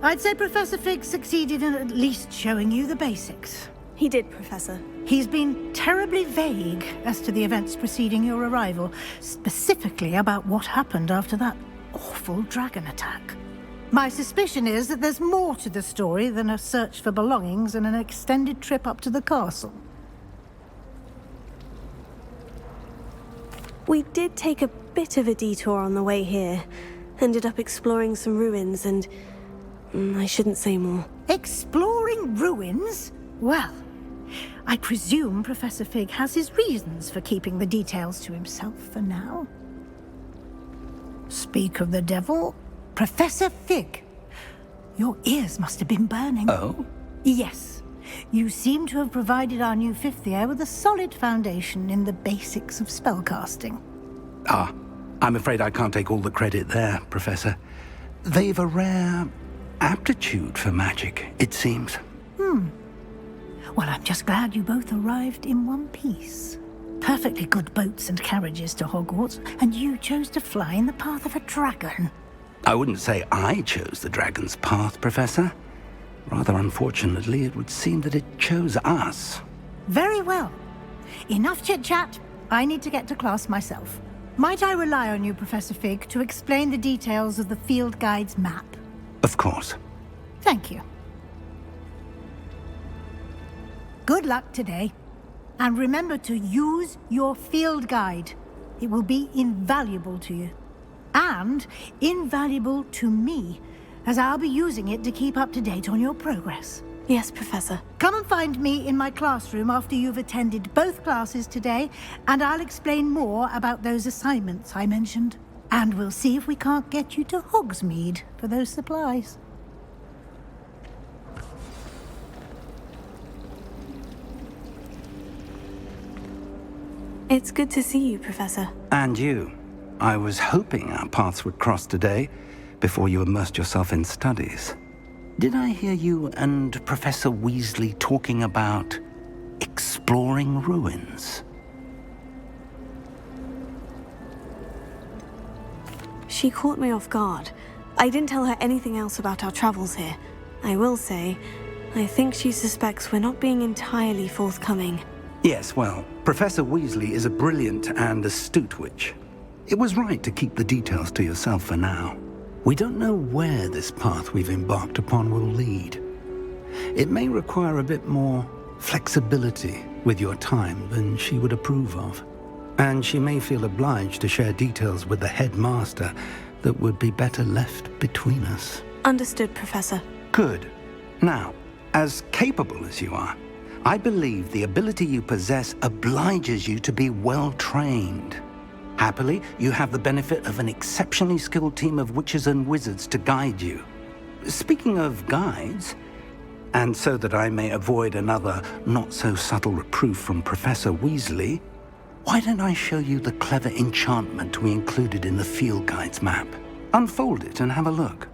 Speaker 9: I'd say Professor Fig succeeded in at least showing you the basics.
Speaker 2: He did, Professor.
Speaker 9: He's been terribly vague as to the events preceding your arrival, specifically about what happened after that awful dragon attack. My suspicion is that there's more to the story than a search for belongings and an extended trip up to the castle.
Speaker 2: We did take a bit of a detour on the way here. Ended up exploring some ruins and... I shouldn't say more.
Speaker 9: Exploring ruins? Well, I presume Professor Fig has his reasons for keeping the details to himself for now. Speak of the devil, Professor Fig. Your ears must have been burning.
Speaker 1: Oh?
Speaker 9: Yes. You seem to have provided our new fifth year with a solid foundation in the basics of spellcasting.
Speaker 1: Ah, I'm afraid I can't take all the credit there, Professor. They've a rare aptitude for magic, it seems.
Speaker 9: Well, I'm just glad you both arrived in one piece. Perfectly good boats and carriages to Hogwarts, and you chose to fly in the path of a dragon.
Speaker 1: I wouldn't say I chose the dragon's path, Professor. Rather unfortunately, it would seem that it chose us.
Speaker 9: Very well. Enough chit-chat. I need to get to class myself. Might I rely on you, Professor Fig, to explain the details of the field guide's map?
Speaker 1: Of course.
Speaker 9: Thank you. Good luck today. And remember to use your field guide. It will be invaluable to you. And invaluable to me, as I'll be using it to keep up to date on your progress.
Speaker 2: Yes, Professor.
Speaker 9: Come and find me in my classroom after you've attended both classes today, and I'll explain more about those assignments I mentioned. And we'll see if we can't get you to Hogsmeade for those supplies.
Speaker 2: It's good to see you, Professor.
Speaker 1: And you. I was hoping our paths would cross today, before you immersed yourself in studies. Did I hear you and Professor Weasley talking about exploring ruins?
Speaker 2: She caught me off guard. I didn't tell her anything else about our travels here. I will say, I think she suspects we're not being entirely forthcoming.
Speaker 1: Yes, well, Professor Weasley is a brilliant and astute witch. It was right to keep the details to yourself for now. We don't know where this path we've embarked upon will lead. It may require a bit more flexibility with your time than she would approve of. And she may feel obliged to share details with the headmaster that would be better left between us.
Speaker 2: Understood, Professor.
Speaker 1: Good. Now, as capable as you are, I believe the ability you possess obliges you to be well-trained. Happily, you have the benefit of an exceptionally skilled team of witches and wizards to guide you. Speaking of guides, and so that I may avoid another not-so-subtle reproof from Professor Weasley, why don't I show you the clever enchantment we included in the field guide's map? Unfold it and have a look.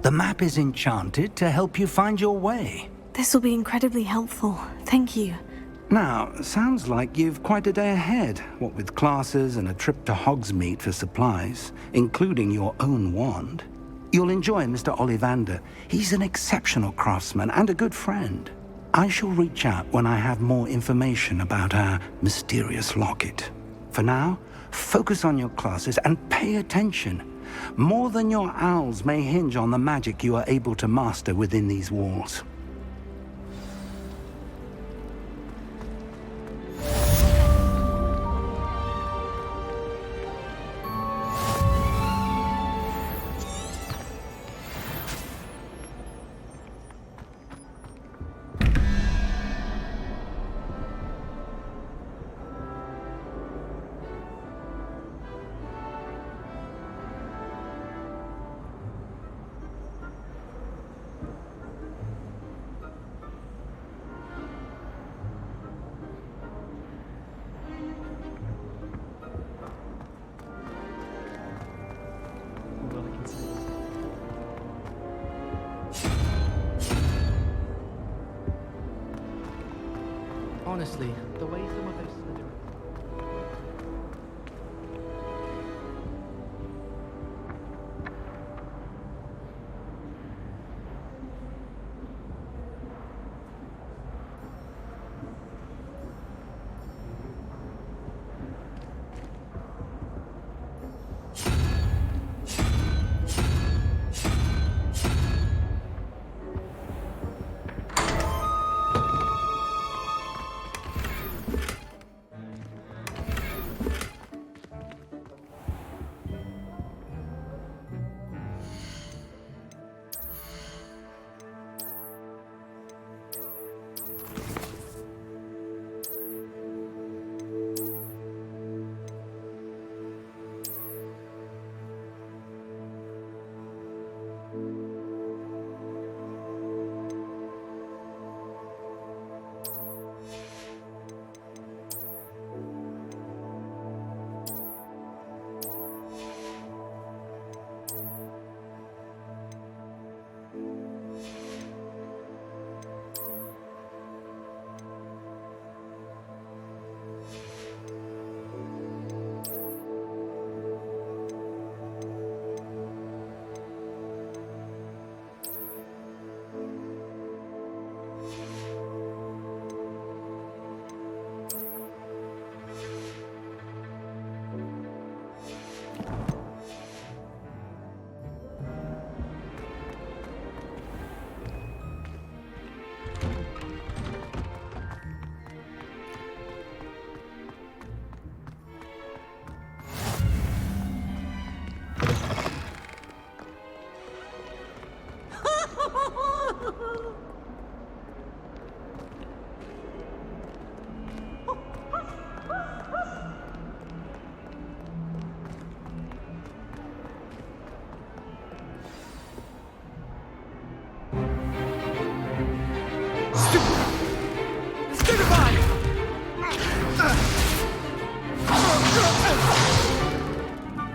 Speaker 1: The map is enchanted to help you find your way.
Speaker 2: This will be incredibly helpful. Thank you.
Speaker 1: Now, sounds like you've quite a day ahead, what with classes and a trip to Hogsmeade for supplies, including your own wand. You'll enjoy Mr. Ollivander. He's an exceptional craftsman and a good friend. I shall reach out when I have more information about our mysterious locket. For now, focus on your classes and pay attention. More than your owls may hinge on the magic you are able to master within these walls.
Speaker 13: Honestly, the way some of those Slytherins...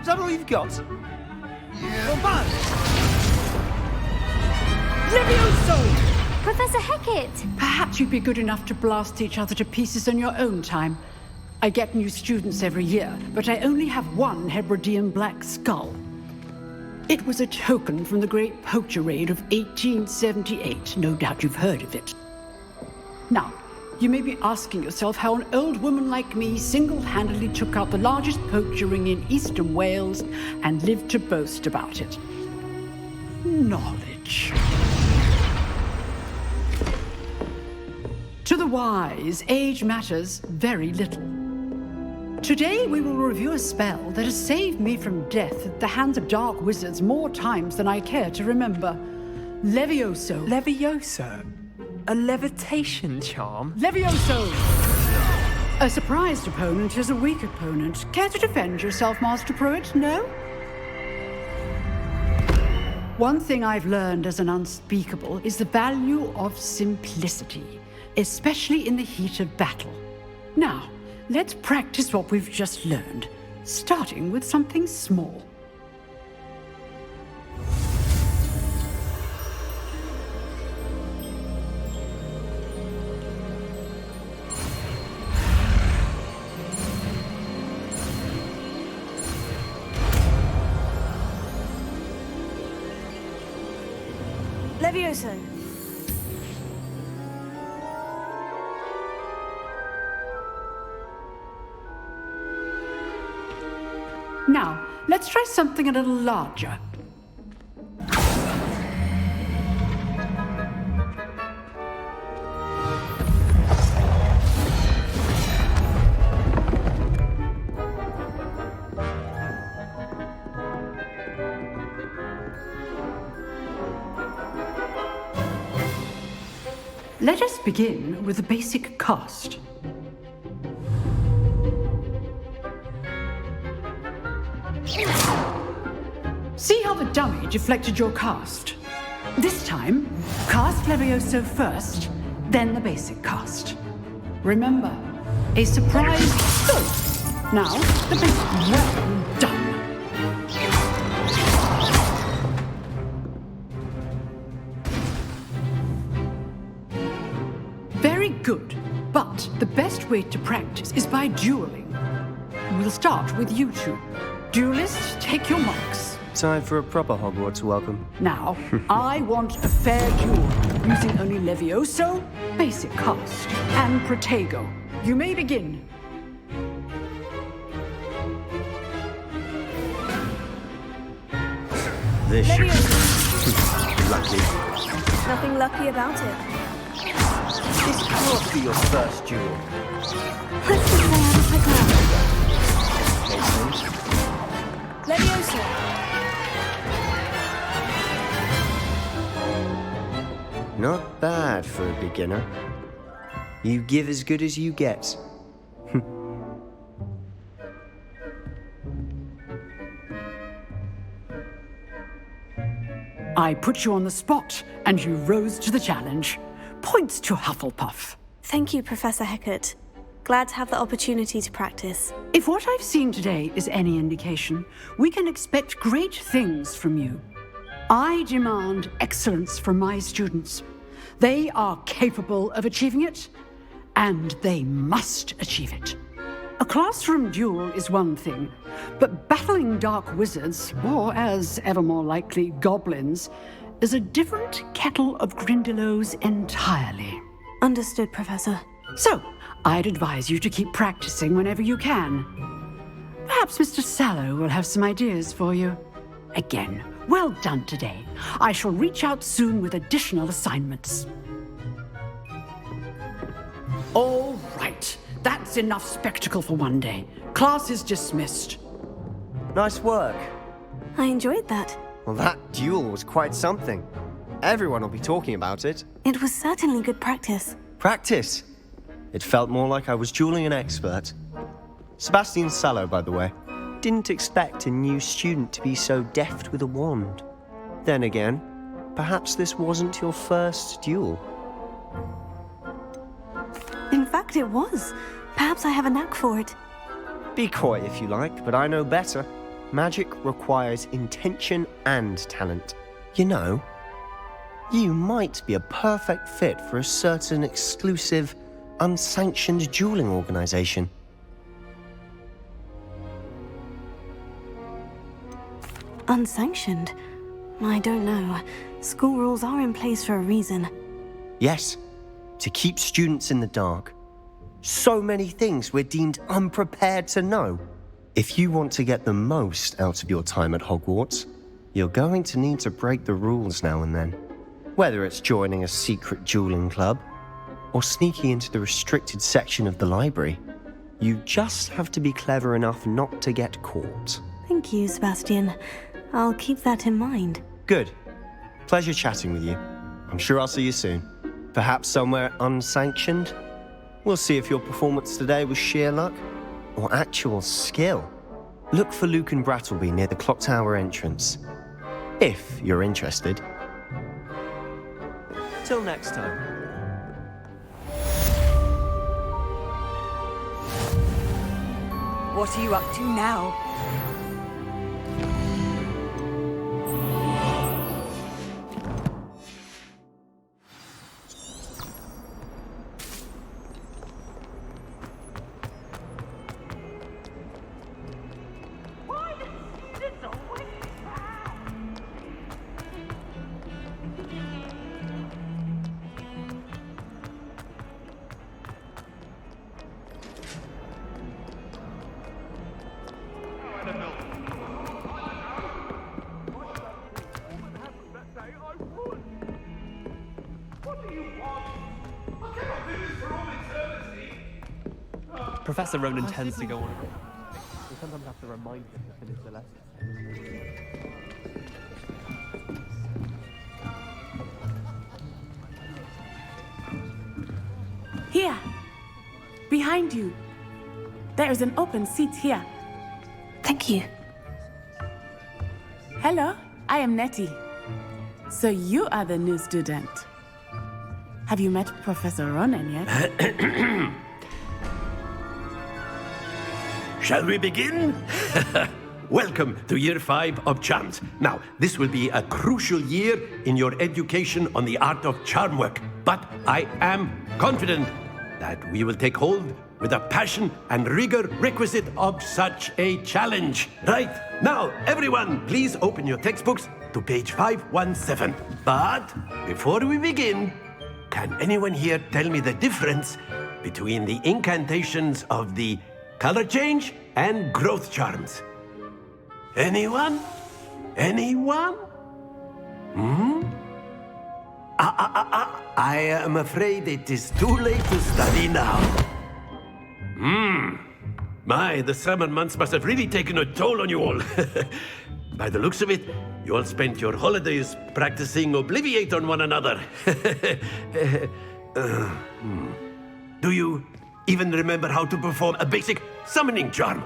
Speaker 13: Is that all you've got? Yeah.
Speaker 17: Levioso!
Speaker 15: Professor Hecat!
Speaker 17: Perhaps you'd be good enough to blast each other to pieces in your own time. I get new students every year, but I only have one Hebridean black skull. It was a token from the Great Poacher Raid of 1878. No doubt you've heard of it. Now, you may be asking yourself how an old woman like me single-handedly took out the largest poacher ring in eastern Wales and lived to boast about it. Knowledge. To the wise, age matters very little. Today we will review a spell that has saved me from death at the hands of dark wizards more times than I care to remember. Levioso.
Speaker 13: Levioso? A levitation charm?
Speaker 17: Levioso! A surprised opponent is a weak opponent. Care to defend yourself, Master Pruitt? No? One thing I've learned as an unspeakable is the value of simplicity, especially in the heat of battle. Now, let's practice what we've just learned, starting with something small.
Speaker 2: Levioso.
Speaker 17: Now, let's try something a little larger. Let us begin with the basic cast. See how the dummy deflected your cast? This time, cast Levioso first, then the basic cast. Remember, a surprise go! Now, the basic. Well done! Very good, but the best way to practice is by dueling. We'll start with you two. Duelists, take your marks.
Speaker 18: Time for a proper Hogwarts welcome.
Speaker 17: Now, I want a fair duel, using only Levioso, basic cast, and Protego. You may begin.
Speaker 18: This lucky.
Speaker 2: Nothing lucky about it.
Speaker 18: This can't be your first duel.
Speaker 2: Let's just say I'm Levioso.
Speaker 18: Not bad for a beginner. You give as good as you get.
Speaker 17: I put you on the spot, and you rose to the challenge. Points to Hufflepuff.
Speaker 2: Thank you, Professor Hecat. Glad to have the opportunity to practice.
Speaker 17: If what I've seen today is any indication, we can expect great things from you. I demand excellence from my students. They are capable of achieving it, and they must achieve it. A classroom duel is one thing, but battling dark wizards, or as ever more likely, goblins, is a different kettle of Grindylows entirely.
Speaker 2: Understood, Professor.
Speaker 17: So, I'd advise you to keep practicing whenever you can. Perhaps Mr. Sallow will have some ideas for you. Again, well done today. I shall reach out soon with additional assignments. All right. That's enough spectacle for one day. Class is dismissed.
Speaker 18: Nice work.
Speaker 2: I enjoyed that.
Speaker 18: Well, that duel was quite something. Everyone will be talking about it.
Speaker 2: It was certainly good practice.
Speaker 18: Practice? It felt more like I was dueling an expert. Sebastian Sallow, by the way. Didn't expect a new student to be so deft with a wand. Then again, perhaps this wasn't your first duel.
Speaker 2: In fact, it was. Perhaps I have a knack for it.
Speaker 18: Be coy if you like, but I know better. Magic requires intention and talent. You know, you might be a perfect fit for a certain exclusive, unsanctioned dueling organization.
Speaker 2: Unsanctioned? I don't know. School rules are in place for a reason.
Speaker 18: Yes, to keep students in the dark. So many things we're deemed unprepared to know. If you want to get the most out of your time at Hogwarts, you're going to need to break the rules now and then. Whether it's joining a secret dueling club, or sneaking into the restricted section of the library, you just have to be clever enough not to get caught.
Speaker 2: Thank you, Sebastian. I'll keep that in mind.
Speaker 18: Good. Pleasure chatting with you. I'm sure I'll see you soon. Perhaps somewhere unsanctioned? We'll see if your performance today was sheer luck or actual skill. Look for Luke and Brattleby near the clock tower entrance, if you're interested. Till next time.
Speaker 19: What are you up to now? Professor Ronan tends to go on. We sometimes have to remind him to finish the lesson.
Speaker 20: Here! Behind you! There is an open seat here.
Speaker 2: Thank you.
Speaker 20: Hello, I am Nettie. So you are the new student. Have you met Professor Ronan yet?
Speaker 7: Shall we begin? Welcome to Year 5 of Charms. Now, this will be a crucial year in your education on the art of charm work. But I am confident that we will take hold with the passion and rigor requisite of such a challenge. Right, now, everyone, please open your textbooks to page 517. But before we begin, can anyone here tell me the difference between the incantations of the color change and growth charms? Anyone? Anyone? I am afraid it is too late to study now. My, the summer months must have really taken a toll on you all. By the looks of it, you all spent your holidays practicing Obliviate on one another. Do you even remember how to perform a basic summoning charm?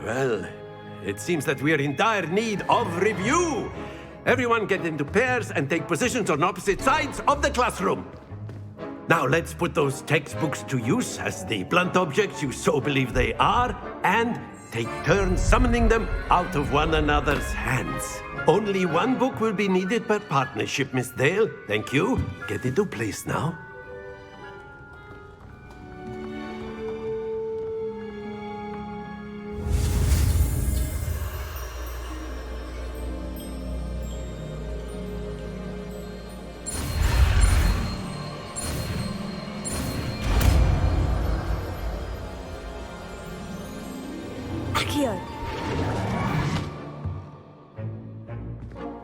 Speaker 7: Well, it seems that we are in dire need of review. Everyone get into pairs and take positions on opposite sides of the classroom. Now let's put those textbooks to use as the blunt objects you so believe they are, and take turns summoning them out of one another's hands. Only one book will be needed per partnership, Miss Dale. Thank you. Get into place now.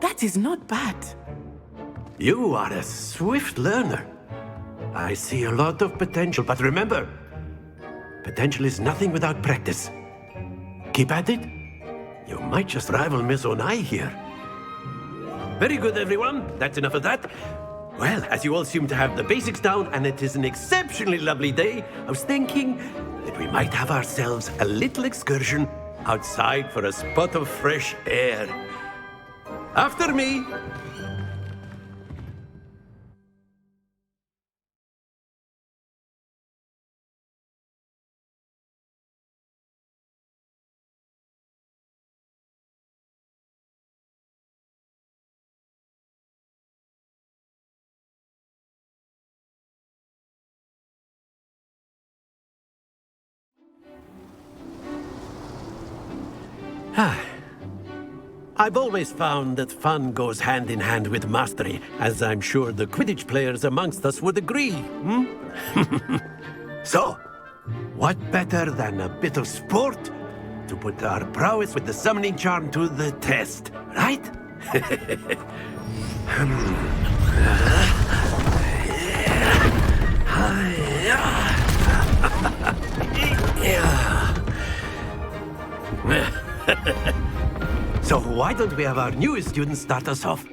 Speaker 20: That is not bad.
Speaker 7: You are a swift learner. I see a lot of potential, but remember, potential is nothing without practice. Keep at it. You might just rival Miss Onai here. Very good, everyone. That's enough of that. Well, as you all seem to have the basics down, and it is an exceptionally lovely day, I was thinking that we might have ourselves a little excursion outside for a spot of fresh air. After me. I've always found that fun goes hand in hand with mastery, as I'm sure the Quidditch players amongst us would agree. So, what better than a bit of sport to put our prowess with the summoning charm to the test, right? So why don't we have our newest student start us off?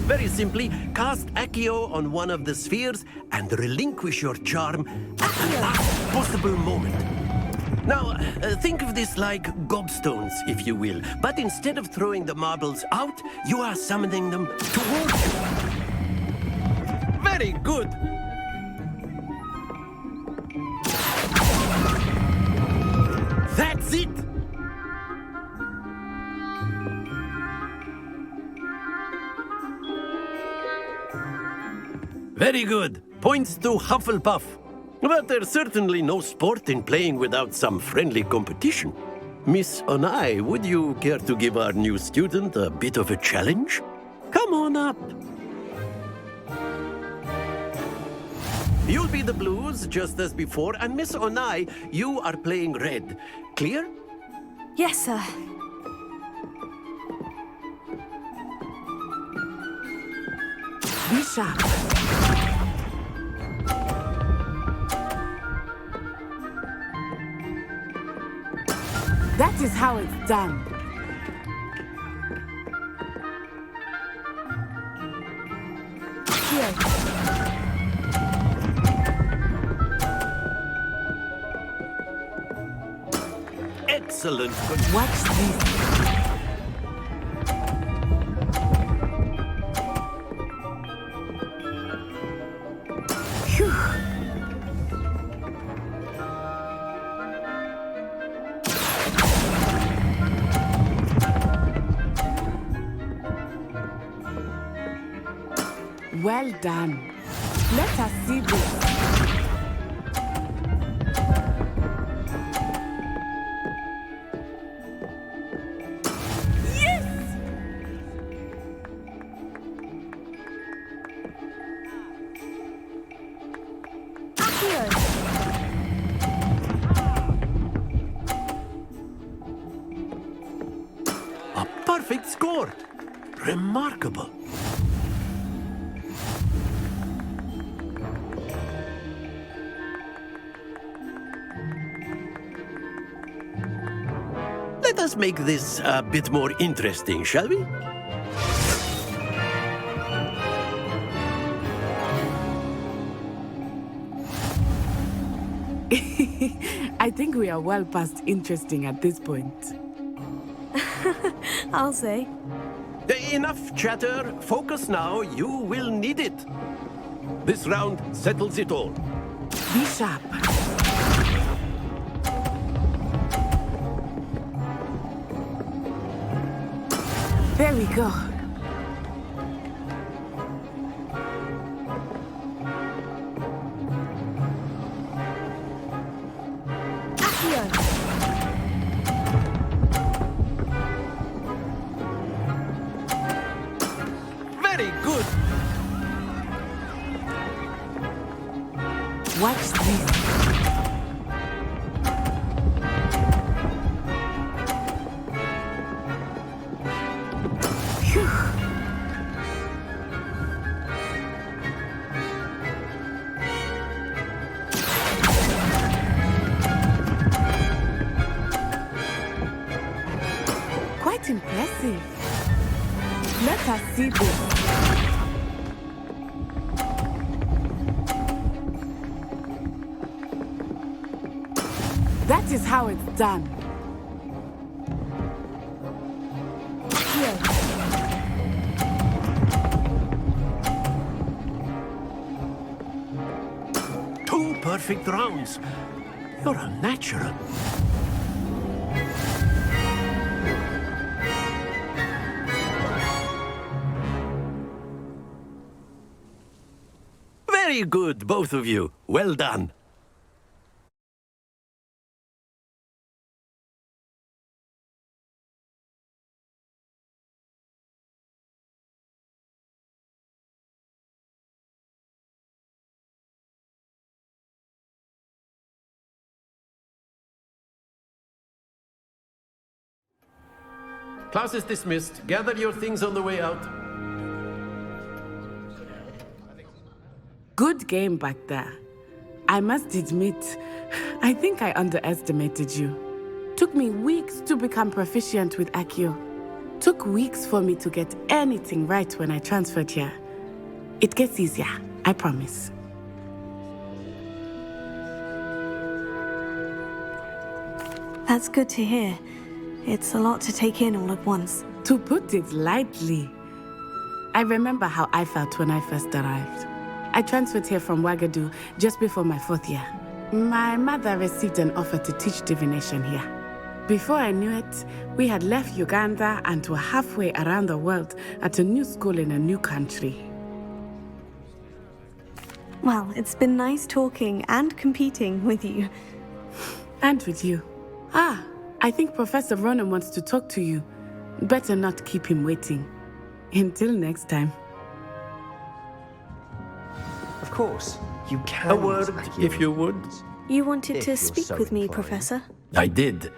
Speaker 7: Very simply, cast Accio on one of the spheres and relinquish your charm at the last possible moment. Now, think of this like gobstones, if you will. But instead of throwing the marbles out, you are summoning them towards you. Very good. That's it. Very good. Points to Hufflepuff. But there's certainly no sport in playing without some friendly competition. Miss Onai, would you care to give our new student a bit of a challenge? Come on up. You'll be the blues, just as before, and Miss Onai, you are playing red. Clear?
Speaker 2: Yes, sir.
Speaker 20: Be sharp. That is how it's done. Here.
Speaker 7: Excellent.
Speaker 20: Watch this. Well done. Let us see this. Yes!
Speaker 7: A perfect score. Remarkable. Let us make this a bit more interesting, shall we?
Speaker 20: I think we are well past interesting at this point.
Speaker 2: I'll say.
Speaker 7: Enough chatter. Focus now. You will need it. This round settles it all.
Speaker 20: Be sharp. There we go.
Speaker 7: Very good.
Speaker 20: Watch this. Quite impressive. Let us see this. That is how it's done. Here.
Speaker 7: Two perfect rounds. You're a natural. Very good, both of you. Well done. Class is dismissed. Gather your things on the way out.
Speaker 20: Good game back there. I must admit, I think I underestimated you. Took me weeks to become proficient with Accio. Took weeks for me to get anything right when I transferred here. It gets easier, I promise.
Speaker 2: That's good to hear. It's a lot to take in all at once.
Speaker 20: To put it lightly, I remember how I felt when I first arrived. I transferred here from Wagadu just before my 4th year. My mother received an offer to teach divination here. Before I knew it, we had left Uganda and were halfway around the world at a new school in a new country.
Speaker 2: Well, it's been nice talking and competing with you.
Speaker 20: And with you. Ah, I think Professor Ronan wants to talk to you. Better not keep him waiting. Until next time.
Speaker 18: Of course. You can.
Speaker 7: A word, if you would.
Speaker 2: You wanted
Speaker 18: If
Speaker 2: to
Speaker 18: you're
Speaker 2: speak
Speaker 18: so
Speaker 2: with me,
Speaker 18: inclined.
Speaker 2: Professor?
Speaker 7: I did.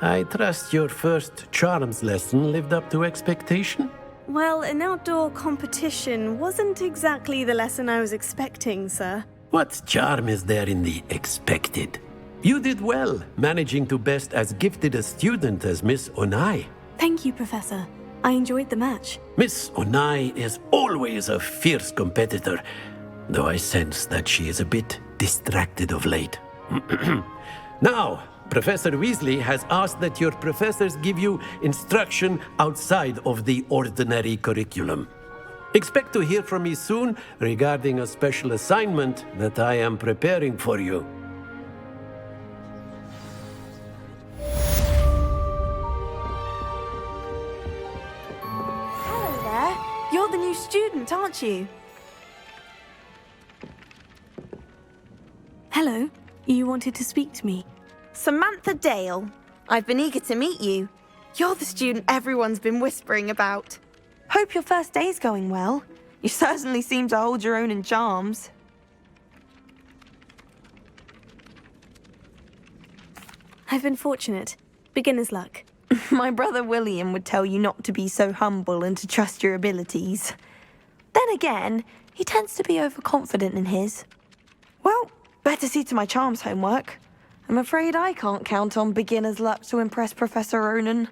Speaker 7: I trust your first charms lesson lived up to expectation?
Speaker 2: Well, an outdoor competition wasn't exactly the lesson I was expecting, sir.
Speaker 7: What charm is there in the expected? You did well, managing to best as gifted a student as Miss Onai.
Speaker 2: Thank you, Professor. I enjoyed the match.
Speaker 7: Miss Onai is always a fierce competitor, though I sense that she is a bit distracted of late. Now, Professor Weasley has asked that your professors give you instruction outside of the ordinary curriculum. Expect to hear from me soon regarding a special assignment that I am preparing for you.
Speaker 12: Hello there. You're the new student, aren't you?
Speaker 2: Hello. You wanted to speak to me?
Speaker 12: Samantha Dale. I've been eager to meet you. You're the student everyone's been whispering about. Hope your first day's going well. You certainly seem to hold your own in charms.
Speaker 2: I've been fortunate. Beginner's luck.
Speaker 12: My brother William would tell you not to be so humble and to trust your abilities. Then again, he tends to be overconfident in his. Well, better see to my charms homework. I'm afraid I can't count on beginner's luck to impress Professor Ronan.